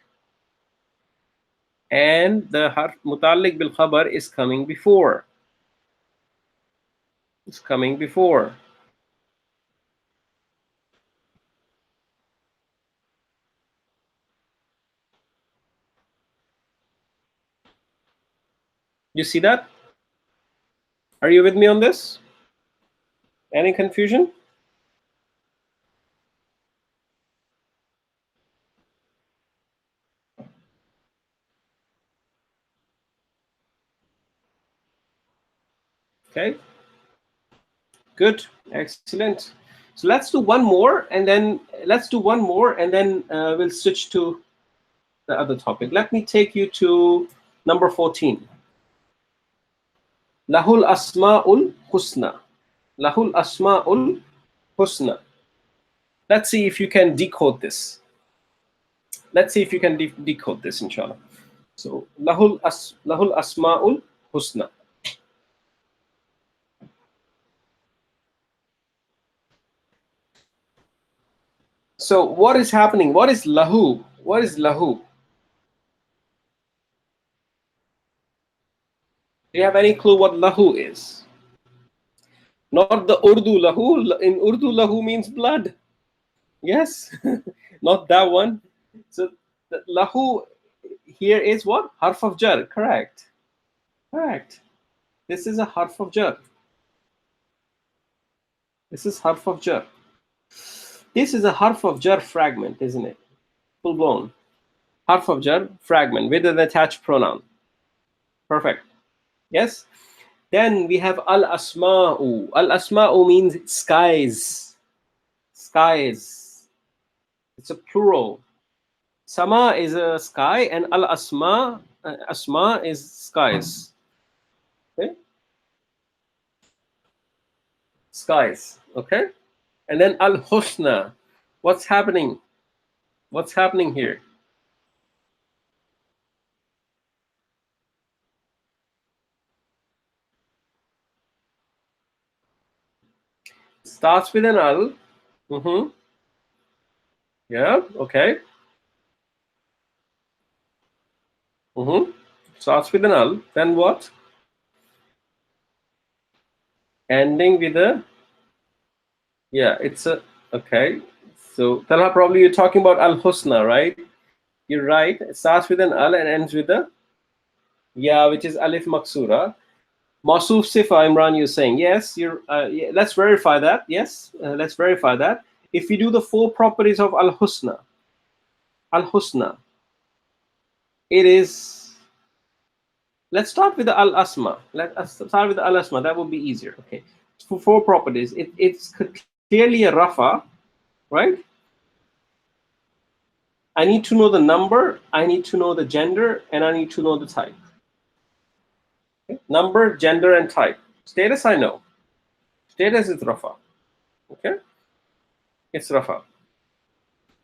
Speaker 1: and the harf muta'alliq bil khabar is coming before. It's coming before. You see that? Are you with me on this? Any confusion? Okay, good, excellent. So let's do one more, and then we'll switch to the other topic. Let me take you to number 14. Lahul asma'ul husna. Lahul asma'ul husna. Let's see if you can decode this. Let's see if you can decode this, inshallah. So lahul asmaul husna. So what is happening? What is lahu? What is lahu? Do you have any clue what lahu is? Not the Urdu lahu. In Urdu, lahu means blood. Yes, not that one. So the lahu here is what? Harf of jar. Correct. Correct. This is a harf of jar. This is harf of jar. This is a harf of jar fragment, isn't it? Full blown. Harf of jar fragment with an attached pronoun. Perfect. Yes. Then we have al asma'u. Al asma'u means skies. Skies. It's a plural. Sama is a sky, and al asma asma is skies. Okay. Skies. Okay. And then al husna. What's happening? What's happening here? Starts with an al. Mm-hmm. Yeah. Okay. Mm-hmm. Starts with an al. Then what? Ending with a, yeah, it's a, okay. So Talha, probably you're talking about al husna, right? You're right. It starts with an al and ends with a, yeah, which is alif maksura. Masuf sifa, Imran, you're saying yes. You're. Yeah, let's verify that. Yes, let's verify that. If you do the four properties of al husna, it is. Let's start with the al asma. Let's start with the al asma. That would be easier. Okay. For four properties, it's clearly a rafa, right? I need to know the number, I need to know the gender, and I need to know the type. Okay? Number, gender, and type. Status, I know. Status is rafa. Okay? It's rafa.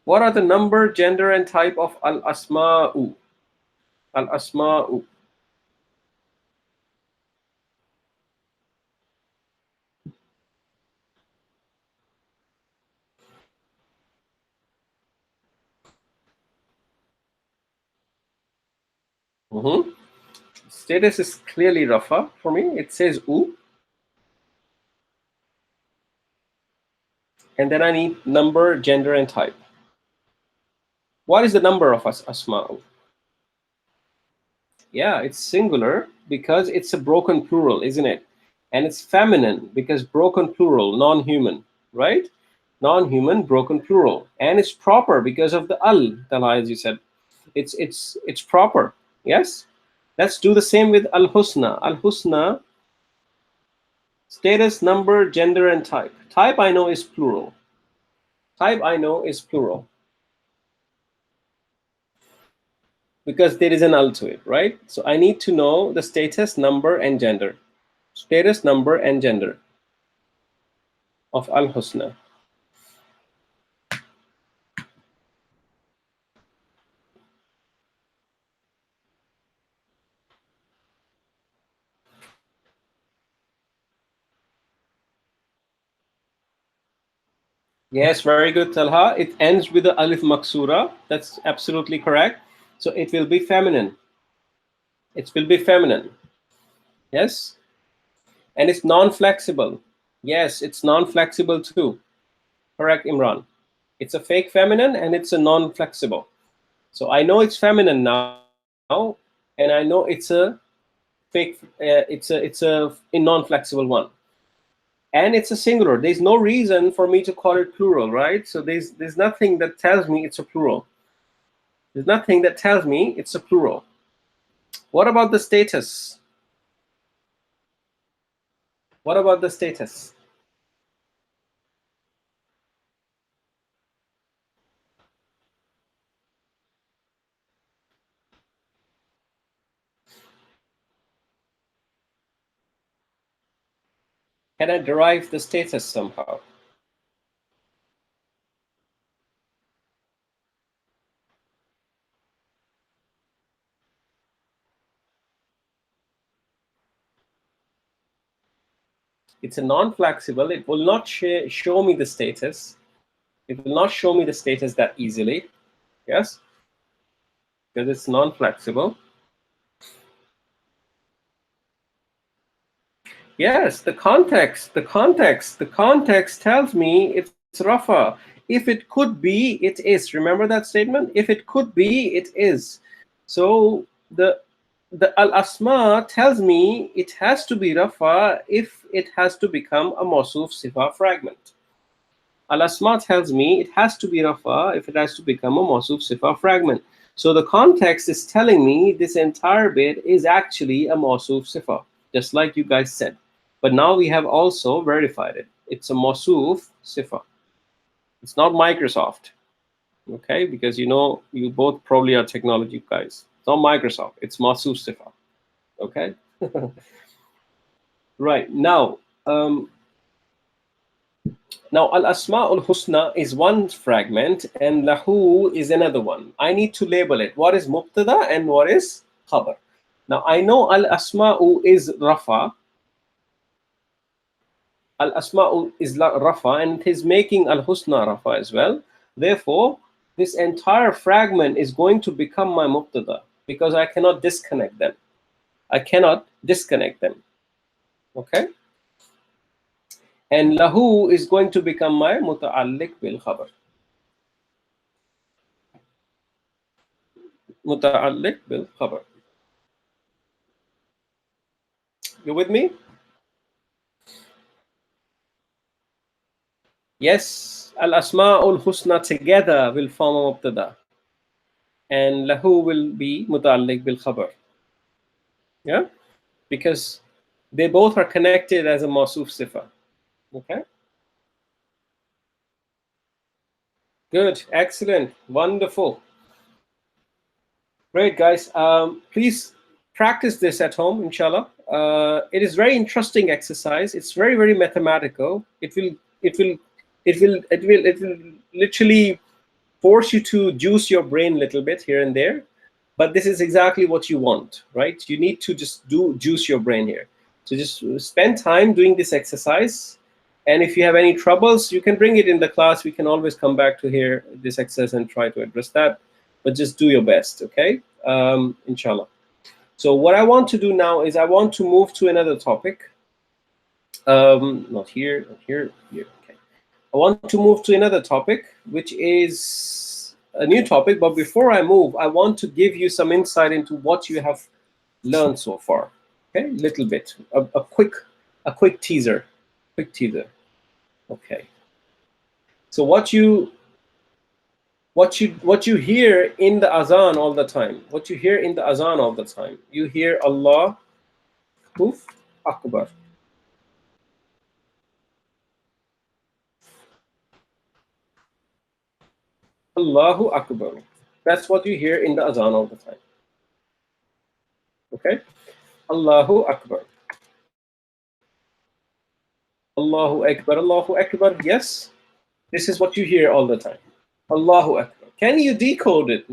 Speaker 1: What are the number, gender, and type of al asma'u? Al asma'u. Mm-hmm. Status is clearly rafa for me. It says u. And then I need number, gender, and type. What is the number of asma'u? Yeah, it's singular because it's a broken plural, isn't it? And it's feminine because broken plural, non-human, right? Non-human, broken plural. And it's proper because of the al, Talha, as you said. It's proper. Yes? Let's do the same with al-husna. Al-husna, status, number, gender, and type. Type I know is plural. Type I know is plural. Because there is an al to it, right? So I need to know the status, number, and gender. Status, number, and gender of al-husna. Yes, very good, Talha. It ends with the alif maksura. That's absolutely correct. So it will be feminine. It will be feminine. Yes. And it's non-flexible. Yes, it's non-flexible too. Correct, Imran. It's a fake feminine and it's a non-flexible. So I know it's feminine now, and I know it's a fake. It's a non-flexible one, and it's a singular. There's no reason for me to call it plural, right? So there's nothing that tells me it's a plural. There's nothing that tells me it's a plural. What about the status? What about the status? Can I derive the status somehow? It's a non-flexible. It will not show me the status. It will not show me the status that easily. Yes, because it's non-flexible. Yes, the context tells me it's rafa. If it could be, it is. Remember that statement? If it could be, it is. So the al-asma tells me it has to be rafa if it has to become a mawsuf sifa fragment. Al-asma tells me it has to be rafa if it has to become a mawsuf sifa fragment. So the context is telling me this entire bit is actually a mawsuf sifa, just like you guys said. But now we have also verified it. It's a mawsuf sifa. It's not Microsoft, okay? Because you know, you both probably are technology guys. It's not Microsoft. It's mawsuf sifa, okay? Right now, now al-asma'ul husna is one fragment and lahu is another one. I need to label it. What is mubtada and what is khabar? Now I know al-asma'u is rafa. Al-asma'u is rafa, and it is making al-husna rafa as well. Therefore, this entire fragment is going to become my mubtada because I cannot disconnect them. I cannot disconnect them. Okay? And lahu is going to become my muta'alliq bil khabar. Muta'alliq bil khabar. You with me? Yes, al-asma'ul husna together will form a mubtada, and lahu will be muta'alliq bil khabar. Yeah, because they both are connected as a mawsuf sifa. Okay, good, excellent, wonderful, great, guys. Please practice this at home, inshallah. It is very interesting exercise. It's very, very mathematical. It will literally force you to juice your brain a little bit here and there, but this is exactly what you want, right? You need to just juice your brain here. So just spend time doing this exercise, and if you have any troubles, you can bring it in the class. We can always come back to here this exercise and try to address that, but just do your best, okay? Inshallah. So what I want to do now is I want to move to another topic. Not here, not here, here. Okay. I want to move to another topic, which is a new topic. But before I move, I want to give you some insight into what you have learned so far. Okay, little bit, a quick teaser, Okay. So what you hear in the azan all the time, you hear Allahu Akbar. Allahu Akbar. That's what you hear in the azan all the time. Okay? Allahu Akbar. Allahu Akbar. Allahu Akbar. Yes, this is what you hear all the time. Allahu Akbar. Can you decode it?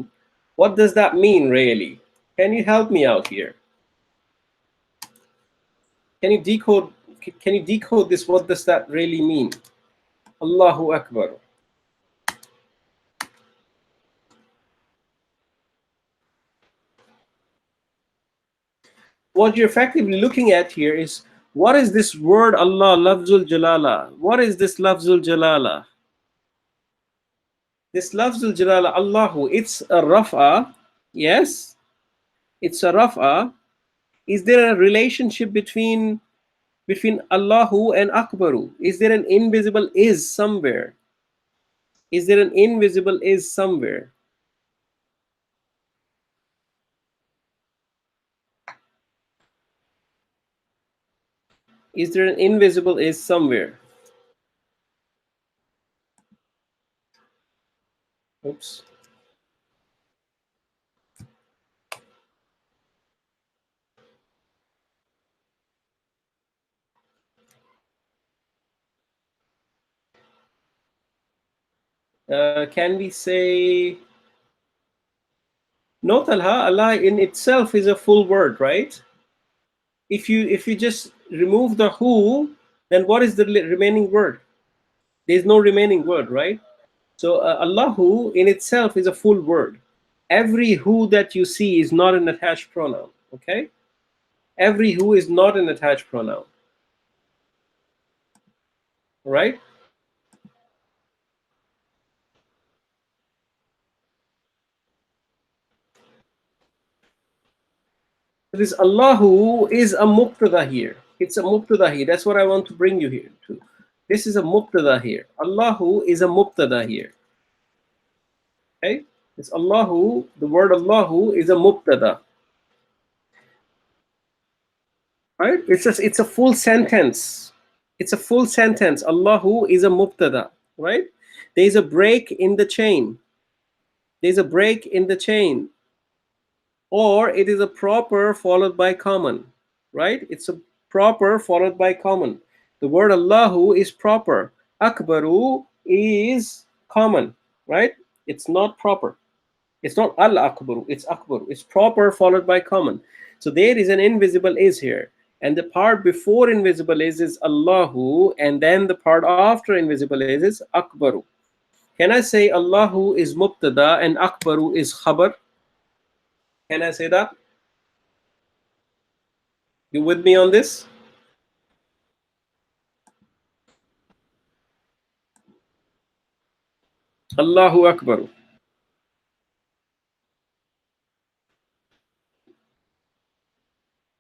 Speaker 1: What does that mean, really? Can you help me out here? Can you decode this? What does that really mean? Allahu Akbar. What you're effectively looking at here is, what is this word Allah, lafzul jalala? What is this lafzul jalala? This lafzul jalala, Allahu, it's a raf'a. Yes, it's a raf'a. Is there a relationship between Allahu and Akbaru? Is there an invisible is somewhere? Is there an invisible is somewhere? Is there an invisible is somewhere? Oops. Can we say no? Talha, Allah in itself is a full word, right? If you just remove the who, then what is the remaining word? There's no remaining word, right? So Allahu in itself is a full word. Every who that you see is not an attached pronoun. Okay, every who is not an attached pronoun, right? This Allahu is a mubtada here. It's a mubtada here. That's what I want to bring you here to. This is a mubtada here. Allahu is a mubtada here. Okay, it's Allahu. The word Allahu is a mubtada, right? It's a full sentence. It's a full sentence. Allahu is a mubtada, right? There's a break in the chain. There's a break in the chain, or it is a proper followed by common, right? It's a proper followed by common. The word Allahu is proper. Akbaru is common, right? It's not proper. It's not Al Akbaru, it's Akbaru. It's proper followed by common. So there is an invisible is here. And the part before invisible is Allahu, and then the part after invisible is Akbaru. Can I say Allahu is Mubtada and Akbaru is Khabar? Can I say that? You with me on this? Allahu Akbar.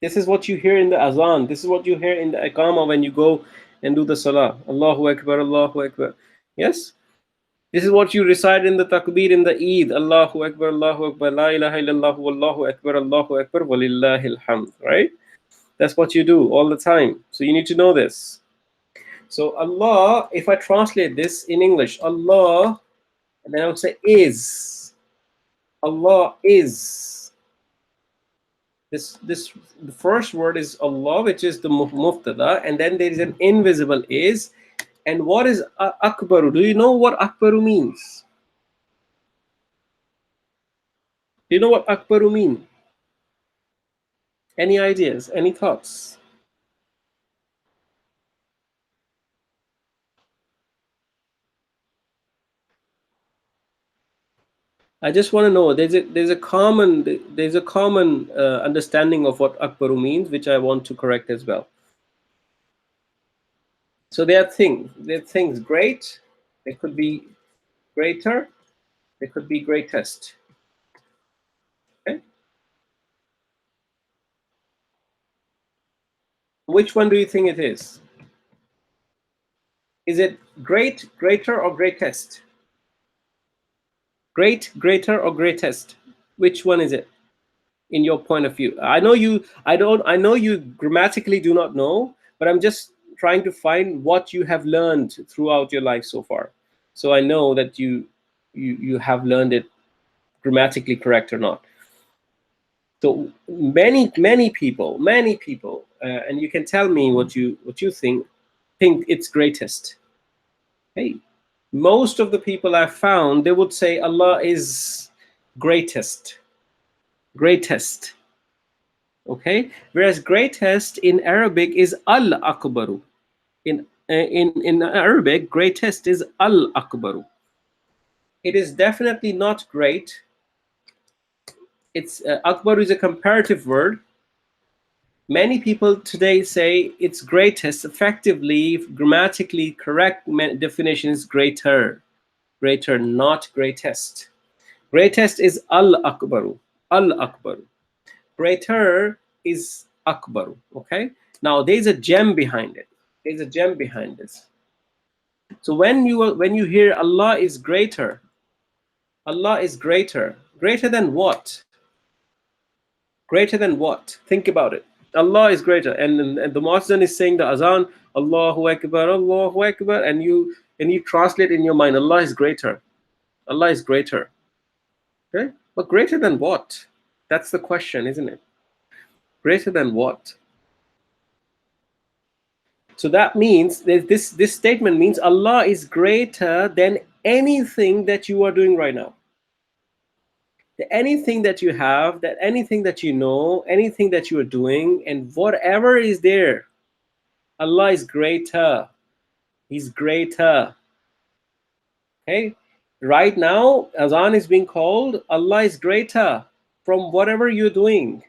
Speaker 1: This is what you hear in the azan. This is what you hear in the iqama when you go and do the salah. Allahu Akbar, Allahu Akbar. Yes? This is what you recite in the takbir in the Eid. Allahu Akbar, Allahu Akbar, La ilaha illallah, Wallahu Akbar, Allahu Akbar, Walillahil hamd. Right? That's what you do all the time. So you need to know this. So Allah, if I translate this in English, Allah, and then I would say is. Allah is. This the first word is Allah, which is the muftada, and then there is an invisible is. And what is akbaru? Do you know what akbaru means? Do you know what akbaru mean? Any ideas? Any thoughts? I just want to know. There's a common understanding of what akbaru means, which I want to correct as well. So there are things. There are things great. They could be greater. They could be greatest. Okay. Which one do you think it is? Is it great, greater, or greatest? Great, greater, or greatest? Which one is it in your point of view? I know you. I know you grammatically do not know, but I'm just trying to find what you have learned throughout your life so far. So I know that you have learned it grammatically correct or not. So many people, and you can tell me what you think it's greatest. Hey, most of the people I've found, they would say Allah is greatest. Greatest. Okay, whereas greatest in Arabic is Al Akbaru. In Arabic, greatest is Al Akbaru. It is definitely not great. It's Akbaru is a comparative word. Many people today say it's greatest. Effectively, grammatically correct definition is greater. Greater, not greatest. Greatest is Al-Akbaru. Al-Akbaru. Greater is Akbaru. Okay? Now, there's a gem behind it. There's a gem behind this. So when you hear Allah is greater, Allah is greater. Greater than what? Greater than what? Think about it. Allah is greater, and the Muazzin is saying the azan, Allahu Akbar, and you translate in your mind, Allah is greater. Allah is greater. Okay, but greater than what? That's the question, isn't it? Greater than what? So that means this statement means Allah is greater than anything that you are doing right now. Anything that you have, that anything that you know, anything that you are doing, and whatever is there, Allah is greater. He's greater. Okay. Right now, azan is being called. Allah is greater from whatever you're doing,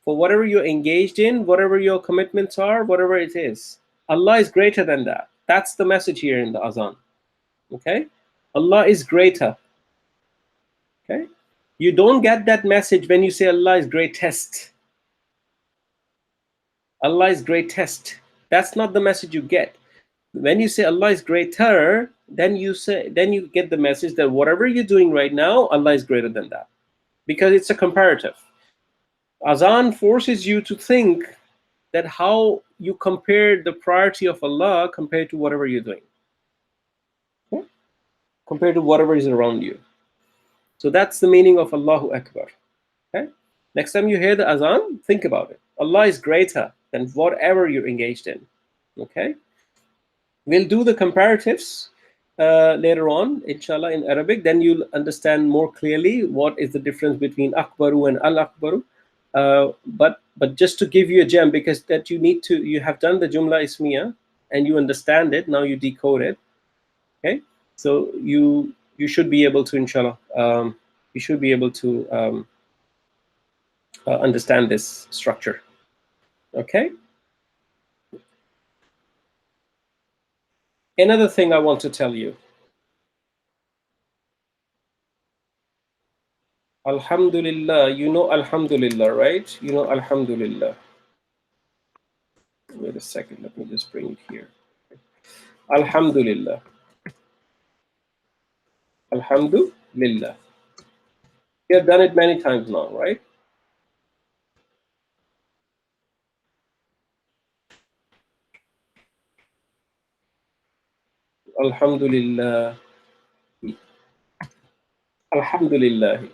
Speaker 1: for whatever you're engaged in, whatever your commitments are, whatever it is. Allah is greater than that. That's the message here in the azan. Okay. Allah is greater. Okay. You don't get that message when you say Allah is greatest. Allah is greatest. That's not the message you get. When you say Allah is greater, then you get the message that whatever you're doing right now, Allah is greater than that, because it's a comparative. Azan forces you to think that how you compare the priority of Allah compared to whatever you're doing, okay? Compared to whatever is around you. So that's the meaning of Allahu Akbar. Okay. Next time you hear the azan, think about it. Allah is greater than whatever you're engaged in. Okay. We'll do the comparatives later on, inshallah, in Arabic. Then you'll understand more clearly what is the difference between Akbaru and Al Akbaru. But just to give you a gem, because that you have done the Jumla Ismiyah and you understand it. Now you decode it. Okay. So you should be able to, inshallah, you should be able to understand this structure. Okay. Another thing I want to tell you. Alhamdulillah, you know Alhamdulillah, right? You know Alhamdulillah. Wait a second, let me just bring it here. Alhamdulillah. Alhamdulillah. We have done it many times now, right? Alhamdulillah. Alhamdulillah.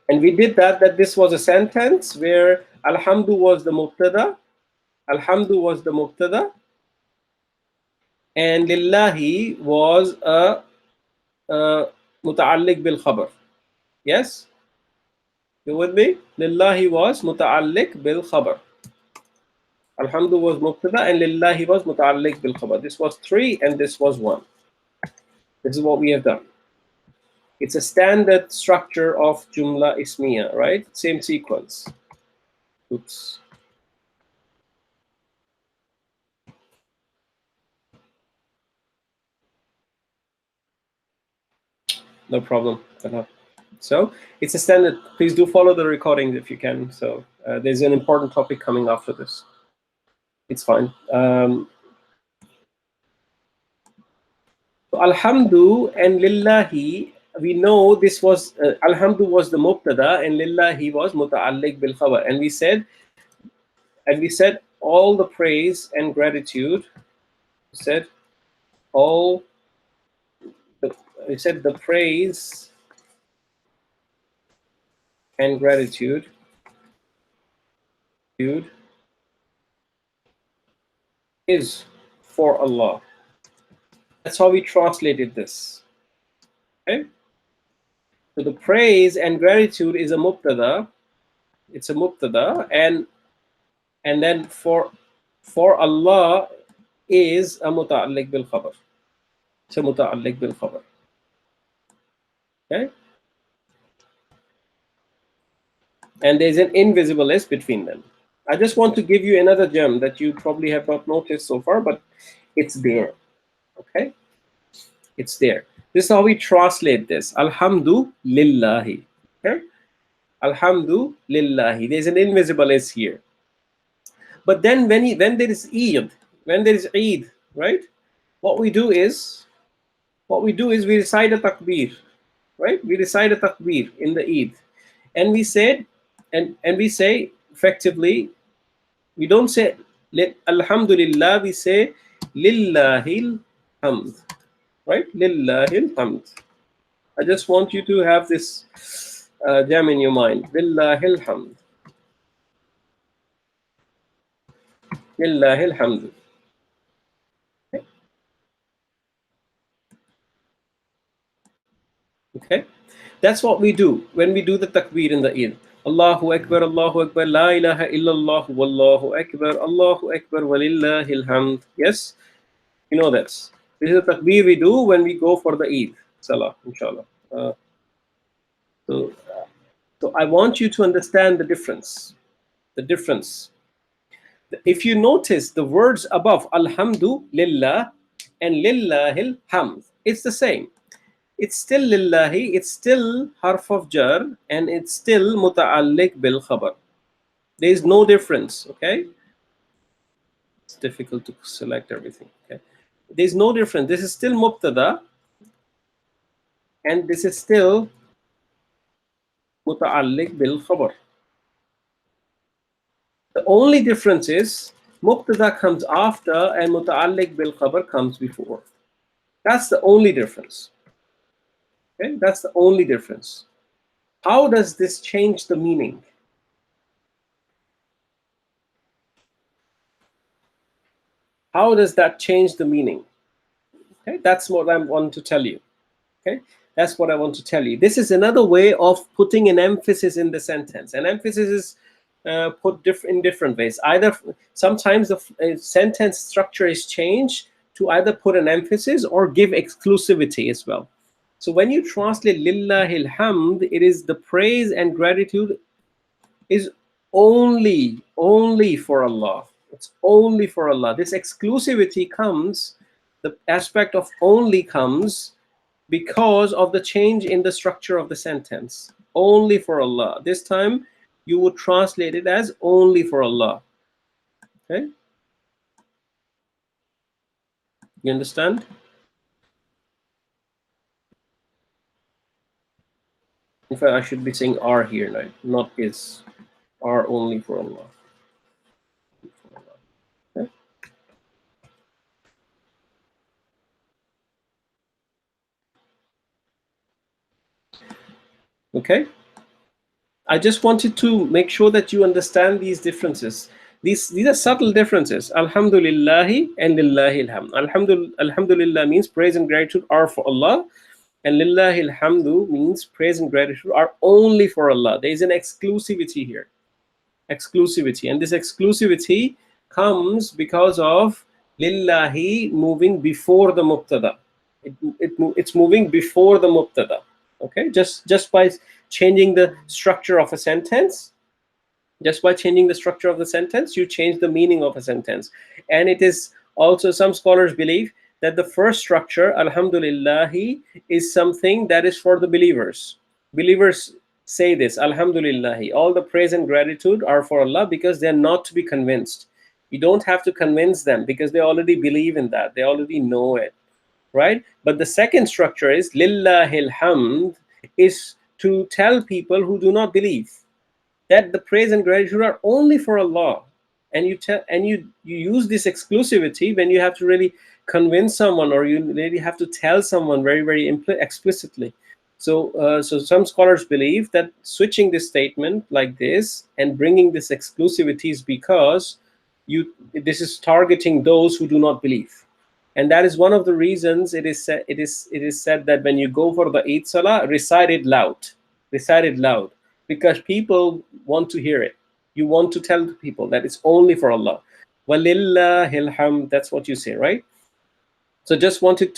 Speaker 1: And we did that this was a sentence where Alhamdu was the mubtada, Alhamdu was the mubtada, and Lillahi was a muta'alliq bil khabar. Yes? You with me? Lillahi was muta'alliq bil khabar. Alhamdu was mubtada and Lillahi was muta'alliq bil khabar. This was 3 and this was 1. This is what we have done. It's a standard structure of Jumla Ismiyah, right? Same sequence. Oops. No problem. So it's a standard. Please do follow the recording if you can. So there's an important topic coming after this. It's fine. So Alhamdu and Lillahi, we know this was Alhamdu was the mubtada and Lillahi was muta'alliq bil khabar. And we said all the praise and gratitude. We said the praise and gratitude is for Allah. That's how we translated this. Okay. So the praise and gratitude is a mubtada. It's a mubtada, and then for Allah is a muta'alliq bil khabar. It's a muta'alliq bil khabar. Okay. And there's an invisible S between them. I just want to give you another gem that you probably have not noticed so far, but it's there. Okay. It's there. This is how we translate this. Alhamdulillahi. Okay? Alhamdulillahi. There's an invisible S here. But then when there is Eid, right? What we do is we recite a takbir, right? We recite a takbir in the Eid. And we said, and we say effectively, we don't say Alhamdulillah, we say Lillahil hamd. Right? Lillahil hamd. I just want you to have this gem in your mind. Lillahil hamd. Lillahil hamd. Okay? That's what we do when we do the takbir in the Eid. Allahu Akbar, La ilaha illallah, Wallahu Akbar, Walillahil hamd. Yes, you know this. This is the takbir we do when we go for the Eid Salah, inshallah. So, so I want you to understand the difference. The difference. If you notice the words above, Alhamdulillah and Lillahil hamd, it's the same. It's still lillahi, it's still harf of jar, and it's still muta'alliq bil khabar. There is no difference, okay? It's difficult to select everything, okay? There's no difference. This is still mubtada, and this is still muta'alliq bil khabar. The only difference is mubtada comes after and muta'alliq bil khabar comes before. That's the only difference. Okay, that's the only difference. How does this change the meaning? How does that change the meaning? Okay, that's what I want to tell you. Okay, that's what I want to tell you. This is another way of putting an emphasis in the sentence. An emphasis is put in different ways. Either sometimes the sentence structure is changed to either put an emphasis or give exclusivity as well. So when you translate Lillahil hamd, it is the praise and gratitude is only for Allah. It's only for Allah. This exclusivity comes, the aspect of only comes because of the change in the structure of the sentence. Only for Allah. This time you would translate it as only for Allah. Okay? You understand? In fact, I should be saying are here now, not is. Are only for Allah. Okay? Okay? I just wanted to make sure that you understand these differences. These are subtle differences. Alhamdulillahi and Lillahi alhamd. Alhamdulillah means praise and gratitude are for Allah, and Lillahi alhamdu means praise and gratitude are only for Allah. There is an exclusivity here. Exclusivity. And this exclusivity comes because of Lillahi moving before the mubtada. It's moving before the mubtada. Okay, just by changing the structure of a sentence, just by changing the structure of the sentence, you change the meaning of a sentence. And it is also, some scholars believe that the first structure, Alhamdulillahi, is something that is for the believers. Believers say this, Alhamdulillahi, all the praise and gratitude are for Allah, because they're not to be convinced. You don't have to convince them because they already believe in that. They already know it. Right? But the second structure is Lillahil hamd, is to tell people who do not believe that the praise and gratitude are only for Allah. And you use this exclusivity when you have to really convince someone, or you really have to tell someone very, very explicitly. So so some scholars believe that switching this statement like this and bringing this exclusivity is because this is targeting those who do not believe. And that is one of the reasons it is said that when you go for the Eid Salah, recite it loud, because people want to hear it. You want to tell people that it's only for Allah. Walillahil hamd. That's what you say, right? So just wanted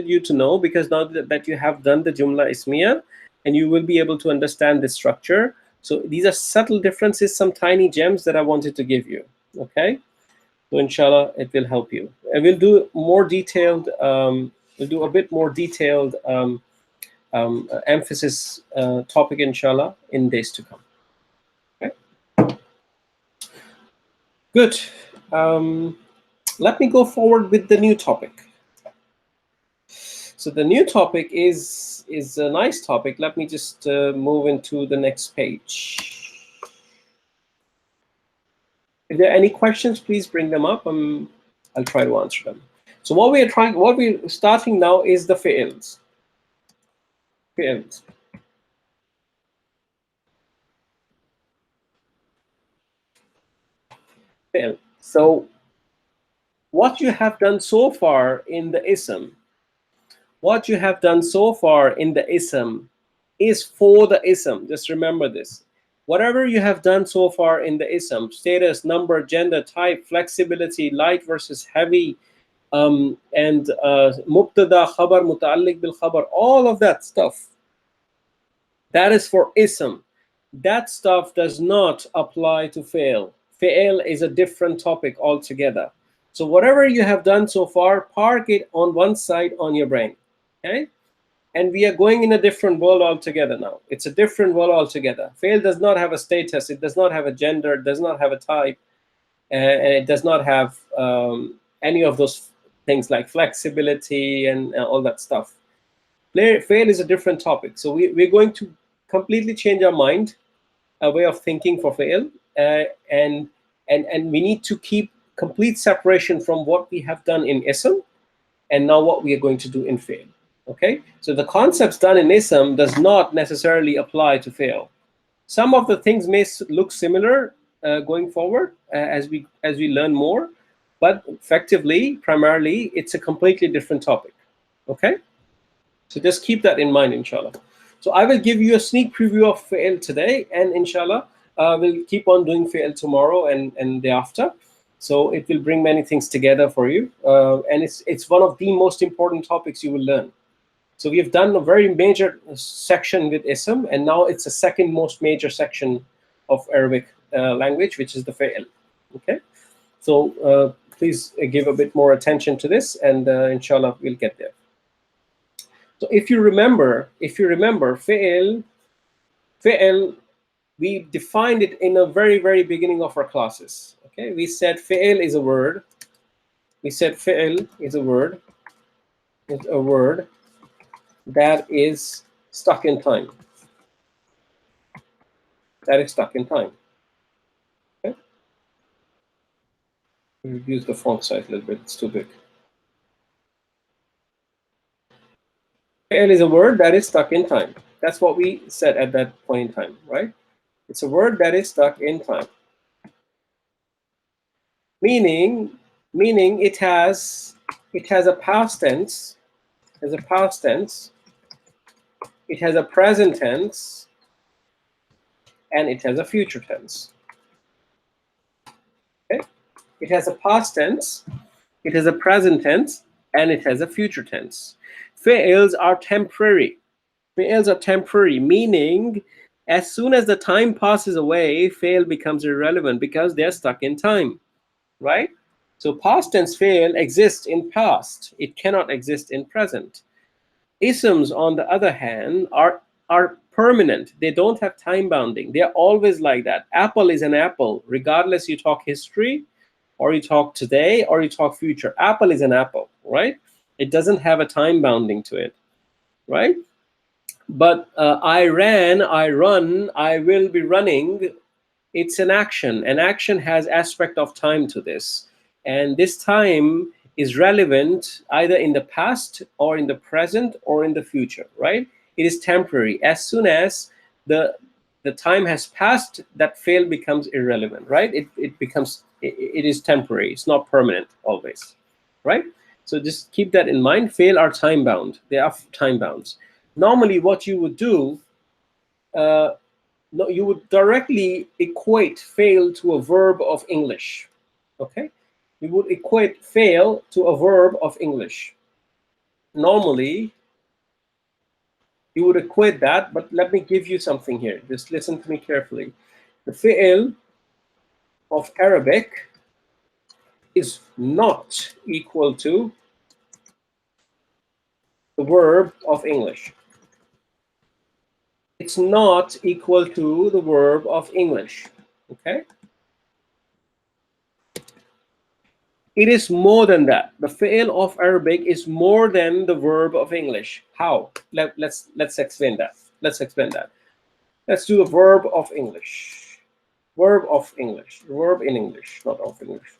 Speaker 1: you to know, because now that you have done the Jumla Ismiyah, and you will be able to understand the structure. So these are subtle differences, some tiny gems that I wanted to give you. Okay. So inshallah, it will help you. I will do more detailed, we'll do a bit more detailed emphasis topic, inshallah, in days to come. Okay? Good. Let me go forward with the new topic. So the new topic is a nice topic. Let me just move into the next page. If there are any questions, please bring them up. I'll try to answer them. So what we're starting now is the fi'ils. Fi'ils. Fi'il. So what you have done so far in the ism, is for the ism. Just remember this. Whatever you have done so far in the ism, status, number, gender, type, flexibility, light versus heavy, and mubtada, khabar, muta'alliq bil khabar, all of that stuff, that is for ism. That stuff does not apply to fail. Fail is a different topic altogether. So whatever you have done so far, park it on one side on your brain. Okay? And we are going in a different world altogether now. It's a different world altogether. Fail does not have a status, it does not have a gender, it does not have a type, and it does not have any of those things like flexibility and all that stuff. Fail is a different topic. So we're going to completely change our mind, a way of thinking for fail, and we need to keep complete separation from what we have done in ism and now what we are going to do in fail. Okay, so the concepts done in ism does not necessarily apply to fail. Some of the things may look similar going forward as we learn more, but effectively, primarily, it's a completely different topic. Okay, so just keep that in mind, inshallah. So I will give you a sneak preview of fail today, and inshallah, we'll keep on doing fail tomorrow and the after. So it will bring many things together for you, and it's one of the most important topics you will learn. So we have done a very major section with ism, and now it's the second most major section of Arabic language, which is the fail. Okay, so please give a bit more attention to this, and inshallah we'll get there. So if you remember, fail, we defined it in the very beginning of our classes. Okay, we said fail is a word. We said fail is a word. It's a word that is stuck in time. That is stuck in time. Okay. Reduce the font size a little bit. It's too big. Fail is a word that is stuck in time. That's what we said at that point in time, right? It's a word that is stuck in time. Meaning it has a past tense, it has a present tense, and it has a future tense. Okay? It has a past tense, it has a present tense, and it has a future tense. Fails are temporary. Fails are temporary, meaning as soon as the time passes away, fail becomes irrelevant because they're stuck in time, right? So past tense fail exists in past. It cannot exist in present. Isms, on the other hand, are permanent. They don't have time bounding. They're always like that. Apple is an apple, regardless you talk history, or you talk today, or you talk future. Apple is an apple, right? It doesn't have a time bounding to it, right? But I ran, I run, I will be running. It's an action. An action has aspect of time to this. And this time is relevant either in the past or in the present or in the future, right? It is temporary. As soon as the time has passed, that fail becomes irrelevant, right? It is temporary. It's not permanent always, right? So just keep that in mind. Fail are time bound. They are time bounds. Normally, what you would do, no, you would directly equate fail to a verb of English. Okay, you would equate fail to a verb of English. Normally, you would equate that, but let me give you something here. Just listen to me carefully. The fail of Arabic is not equal to the verb of English. It's not equal to the verb of English. Okay? It is more than that. The fail of Arabic is more than the verb of English. How? Let's explain that. Let's explain that. Let's do the verb of English. Verb of English. Verb in English, not of English.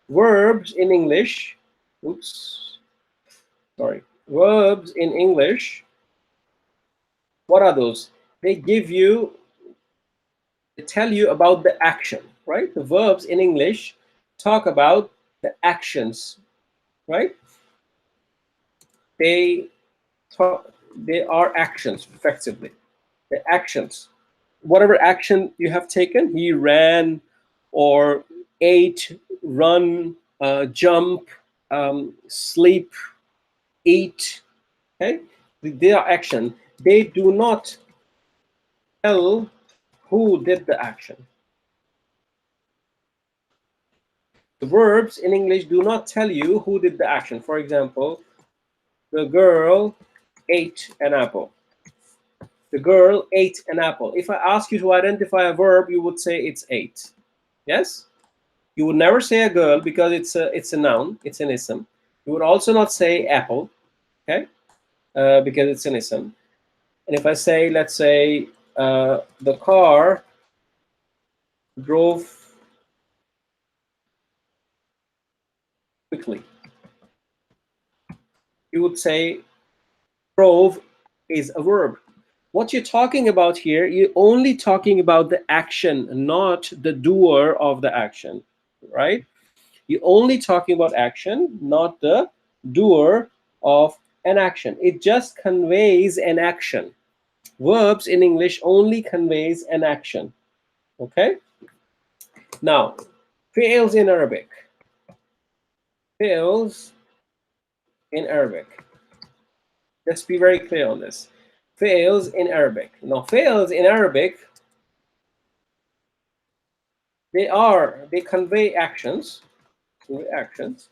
Speaker 1: Verbs in English. Oops. Sorry. Verbs in English. What are those? They tell you about the action, right? The verbs in English talk about the actions, right? They they are actions, effectively. The actions. Whatever action you have taken, he ran or ate, run, jump, sleep, eat. Okay, they are action. They do not tell who did the action. The verbs in English do not tell you who did the action. For example, the girl ate an apple. The girl ate an apple. If I ask you to identify a verb, you would say it's ate. Yes? You would never say a girl because it's a noun, it's an ism. You would also not say apple, okay? Because it's an ism. And if I say, let's say, the car drove quickly, you would say drove is a verb. What you're talking about here, you're only talking about the action, not the doer of the action, right? You're only talking about action, not the doer of an action. It just conveys an action. Verbs in English only conveys an action. Okay? Now, fi'ls in Arabic. Fi'ls in Arabic. Let's be very clear on this. Fi'ls in Arabic. Now, fi'ls in Arabic, they convey actions. Actions.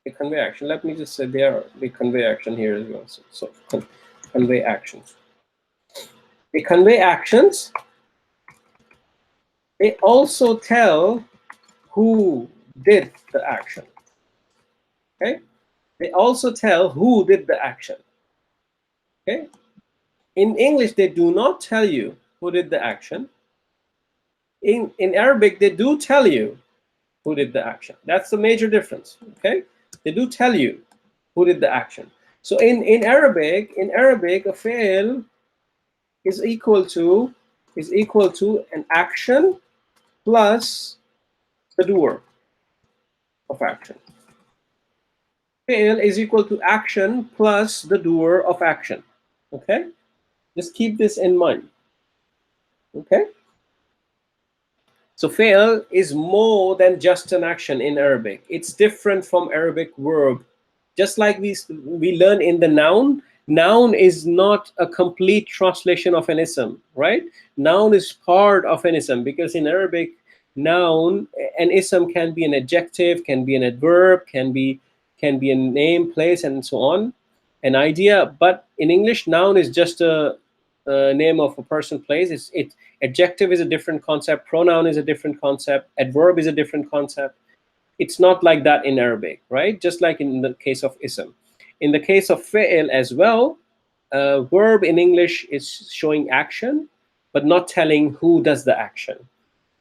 Speaker 1: They convey action. Let me just say they convey action here as well. So convey actions. They convey actions. They also tell who did the action. Okay? They also tell who did the action. Okay? In English, they do not tell you who did the action. In Arabic, they do tell you who did the action. That's the major difference. Okay? They do tell you who did the action. So in Arabic, a fi'l is equal to an action plus the doer of action. Fi'l is equal to action plus the doer of action. Okay? Just keep this in mind. Okay? So fi'l is more than just an action in Arabic. It's different from Arabic verb. Just like we learn in the noun is not a complete translation of an ism, right? Noun is part of an ism because in Arabic, noun, an ism can be an adjective, can be an adverb, can be a name, place, and so on, an idea. But in English, noun is just a name of a person, place. Adjective is a different concept, pronoun is a different concept, adverb is a different concept. It's not like that in Arabic, right? Just like in the case of ism. In the case of fi'l as well, verb in English is showing action, but not telling who does the action.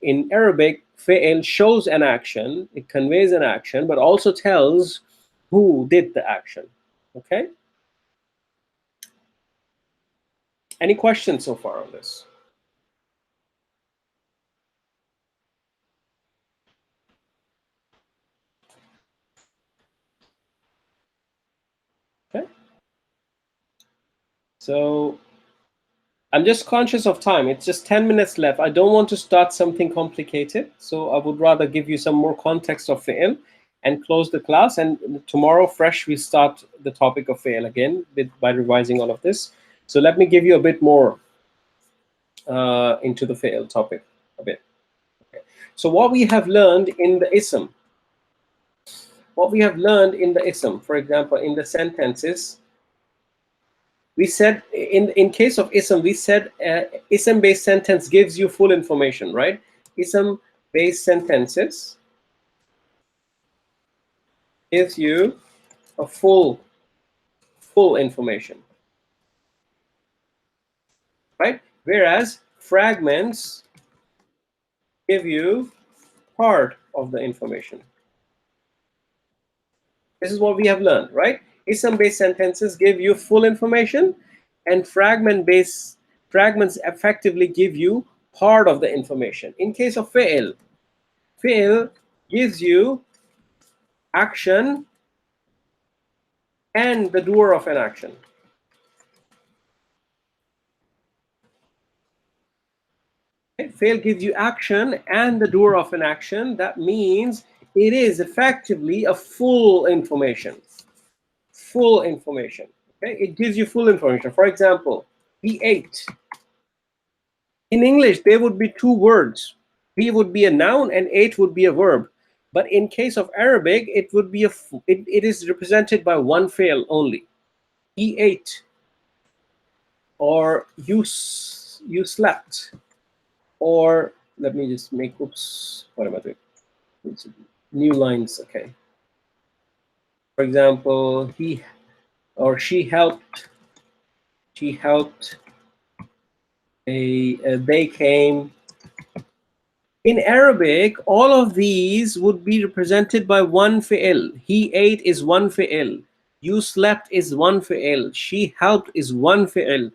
Speaker 1: In Arabic, fi'l shows an action, it conveys an action, but also tells who did the action. Okay? Any questions so far on this? Okay. So I'm just conscious of time. It's just 10 minutes left. I don't want to start something complicated. So I would rather give you some more context of fi'l and close the class. And tomorrow, fresh, we start the topic of fi'l again by revising all of this. So let me give you a bit more into the fi'l topic a bit. Okay. So what we have learned in the ism, for example, in the sentences, we said in case of ism, we said ism based sentence gives you full information, right? Ism based sentences gives you a full information, right? Whereas fragments give you part of the information. This is what we have learned, right? Ism based sentences give you full information, and fragments effectively give you part of the information. In case of fi'l gives you action and the doer of an action. Okay? Fail gives you action and the doer of an action. That means it is effectively a full information. Full information. Okay? It gives you full information. For example, he ate. In English, there would be two words. He would be a noun and ate would be a verb. But in case of Arabic, it would be it is represented by one fail only. He ate, or you slept, or let me just make, oops, what am I doing? New lines, okay. For example, he or she helped, they came. In Arabic, all of these would be represented by one fi'il. He ate is one fi'il. You slept is one fi'il. She helped is one fi'il.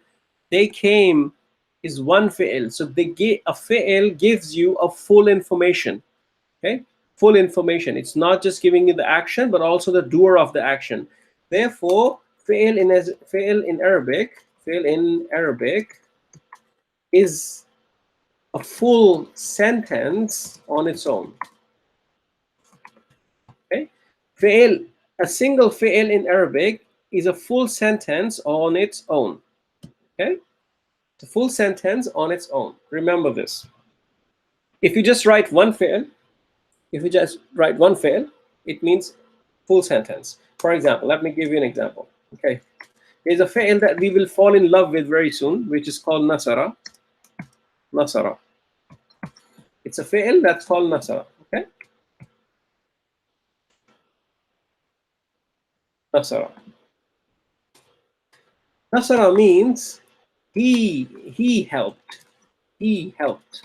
Speaker 1: They came is one fi'il. So a fi'il gives you a full information. Okay, full information. It's not just giving you the action, but also the doer of the action. Therefore, fi'il in Arabic is a full sentence on its own. Okay, fi'il, a single fi'il in Arabic is a full sentence on its own. Okay, it's a full sentence on its own. Remember this. If you just write one fi'il, it means full sentence. For example, let me give you an example. Okay, there's a fi'il that we will fall in love with very soon, which is called nasara. Nasara. It's a fi'il that's called nasara. Okay, nasara. Nasara means he helped. He helped.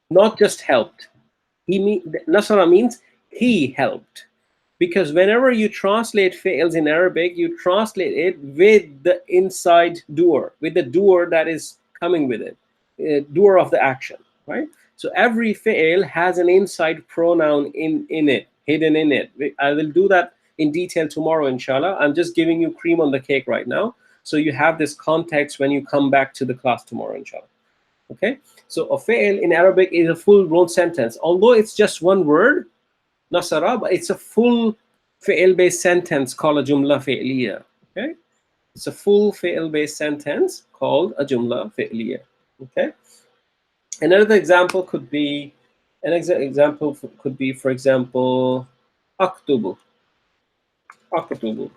Speaker 1: Not just helped. Nasara means he helped. Because whenever you translate fi'ils in Arabic, you translate it with the inside doer, with the doer that is coming with it, doer of the action, right? So every fi'il has an inside pronoun in it, hidden in it. I will do that in detail tomorrow, inshallah. I'm just giving you cream on the cake right now, so you have this context when you come back to the class tomorrow, inshallah. Okay, so a fi'il in Arabic is a full-blown sentence. Although it's just one word, nasara, but it's a full fi'il-based sentence called a jumla fi'liya. Okay, it's a full fi'il-based sentence called a jumla fi'liya. Okay, another example could be, for example, aktubu. Aktubu.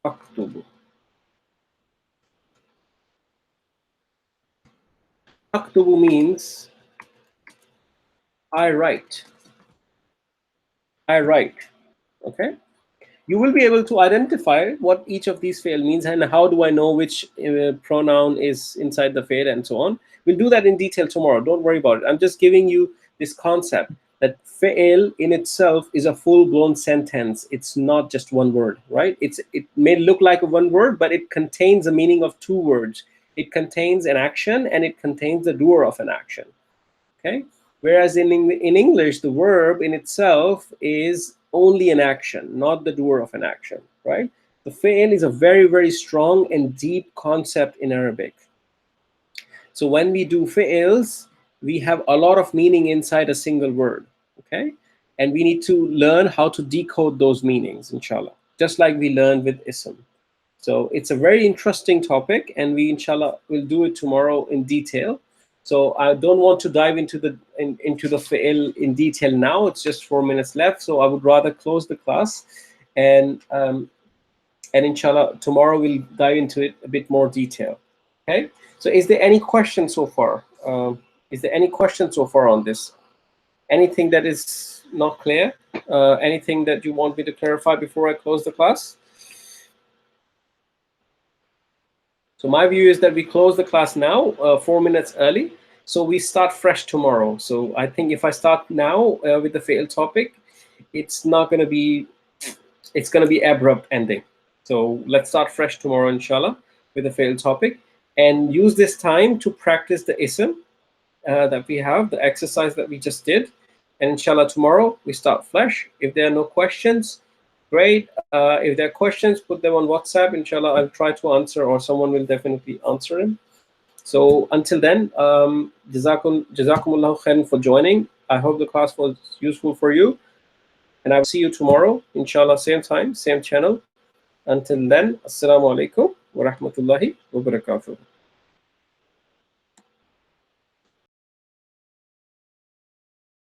Speaker 1: Aktubu. Aktubu means I write. I write. Okay, you will be able to identify what each of these fi'il means and how do I know which pronoun is inside the fi'il and so on. We'll do that in detail tomorrow. Don't worry about it. I'm just giving you this concept that fi'il in itself is a full-blown sentence. It's not just one word, right? It may look like a one word, but it contains a meaning of two words. It contains an action and it contains the doer of an action. Okay, whereas in English, the verb in itself is only an action, not the doer of an action, right? The fi'il is a very, very strong and deep concept in Arabic. So when we do fi'ils, we have a lot of meaning inside a single word, okay? And we need to learn how to decode those meanings, inshallah, just like we learned with ism. So it's a very interesting topic, and we, inshallah, will do it tomorrow in detail. So I don't want to dive into the fi'il in detail now. It's just 4 minutes left, so I would rather close the class, and inshallah tomorrow we'll dive into it a bit more detail. Okay. So is there any question so far? Is there any question so far on this? Anything that is not clear? Anything that you want me to clarify before I close the class? So my view is that we close the class now, 4 minutes early, so we start fresh tomorrow. So I think if I start now with the fi'il topic, it's not going to be, it's going to be abrupt ending. So let's start fresh tomorrow, inshallah, with the fi'il topic, and use this time to practice the ism that we have, the exercise that we just did. And inshallah tomorrow we start fresh. If there are no questions, Great. If there are questions, put them on WhatsApp. Inshallah, I'll try to answer, or someone will definitely answer them. So until then, jazakumullahu khairan for joining. I hope the class was useful for you, and I will see you tomorrow, inshallah, same time, same channel. Until then, assalamu alaikum wa rahmatullahi wa barakatuh.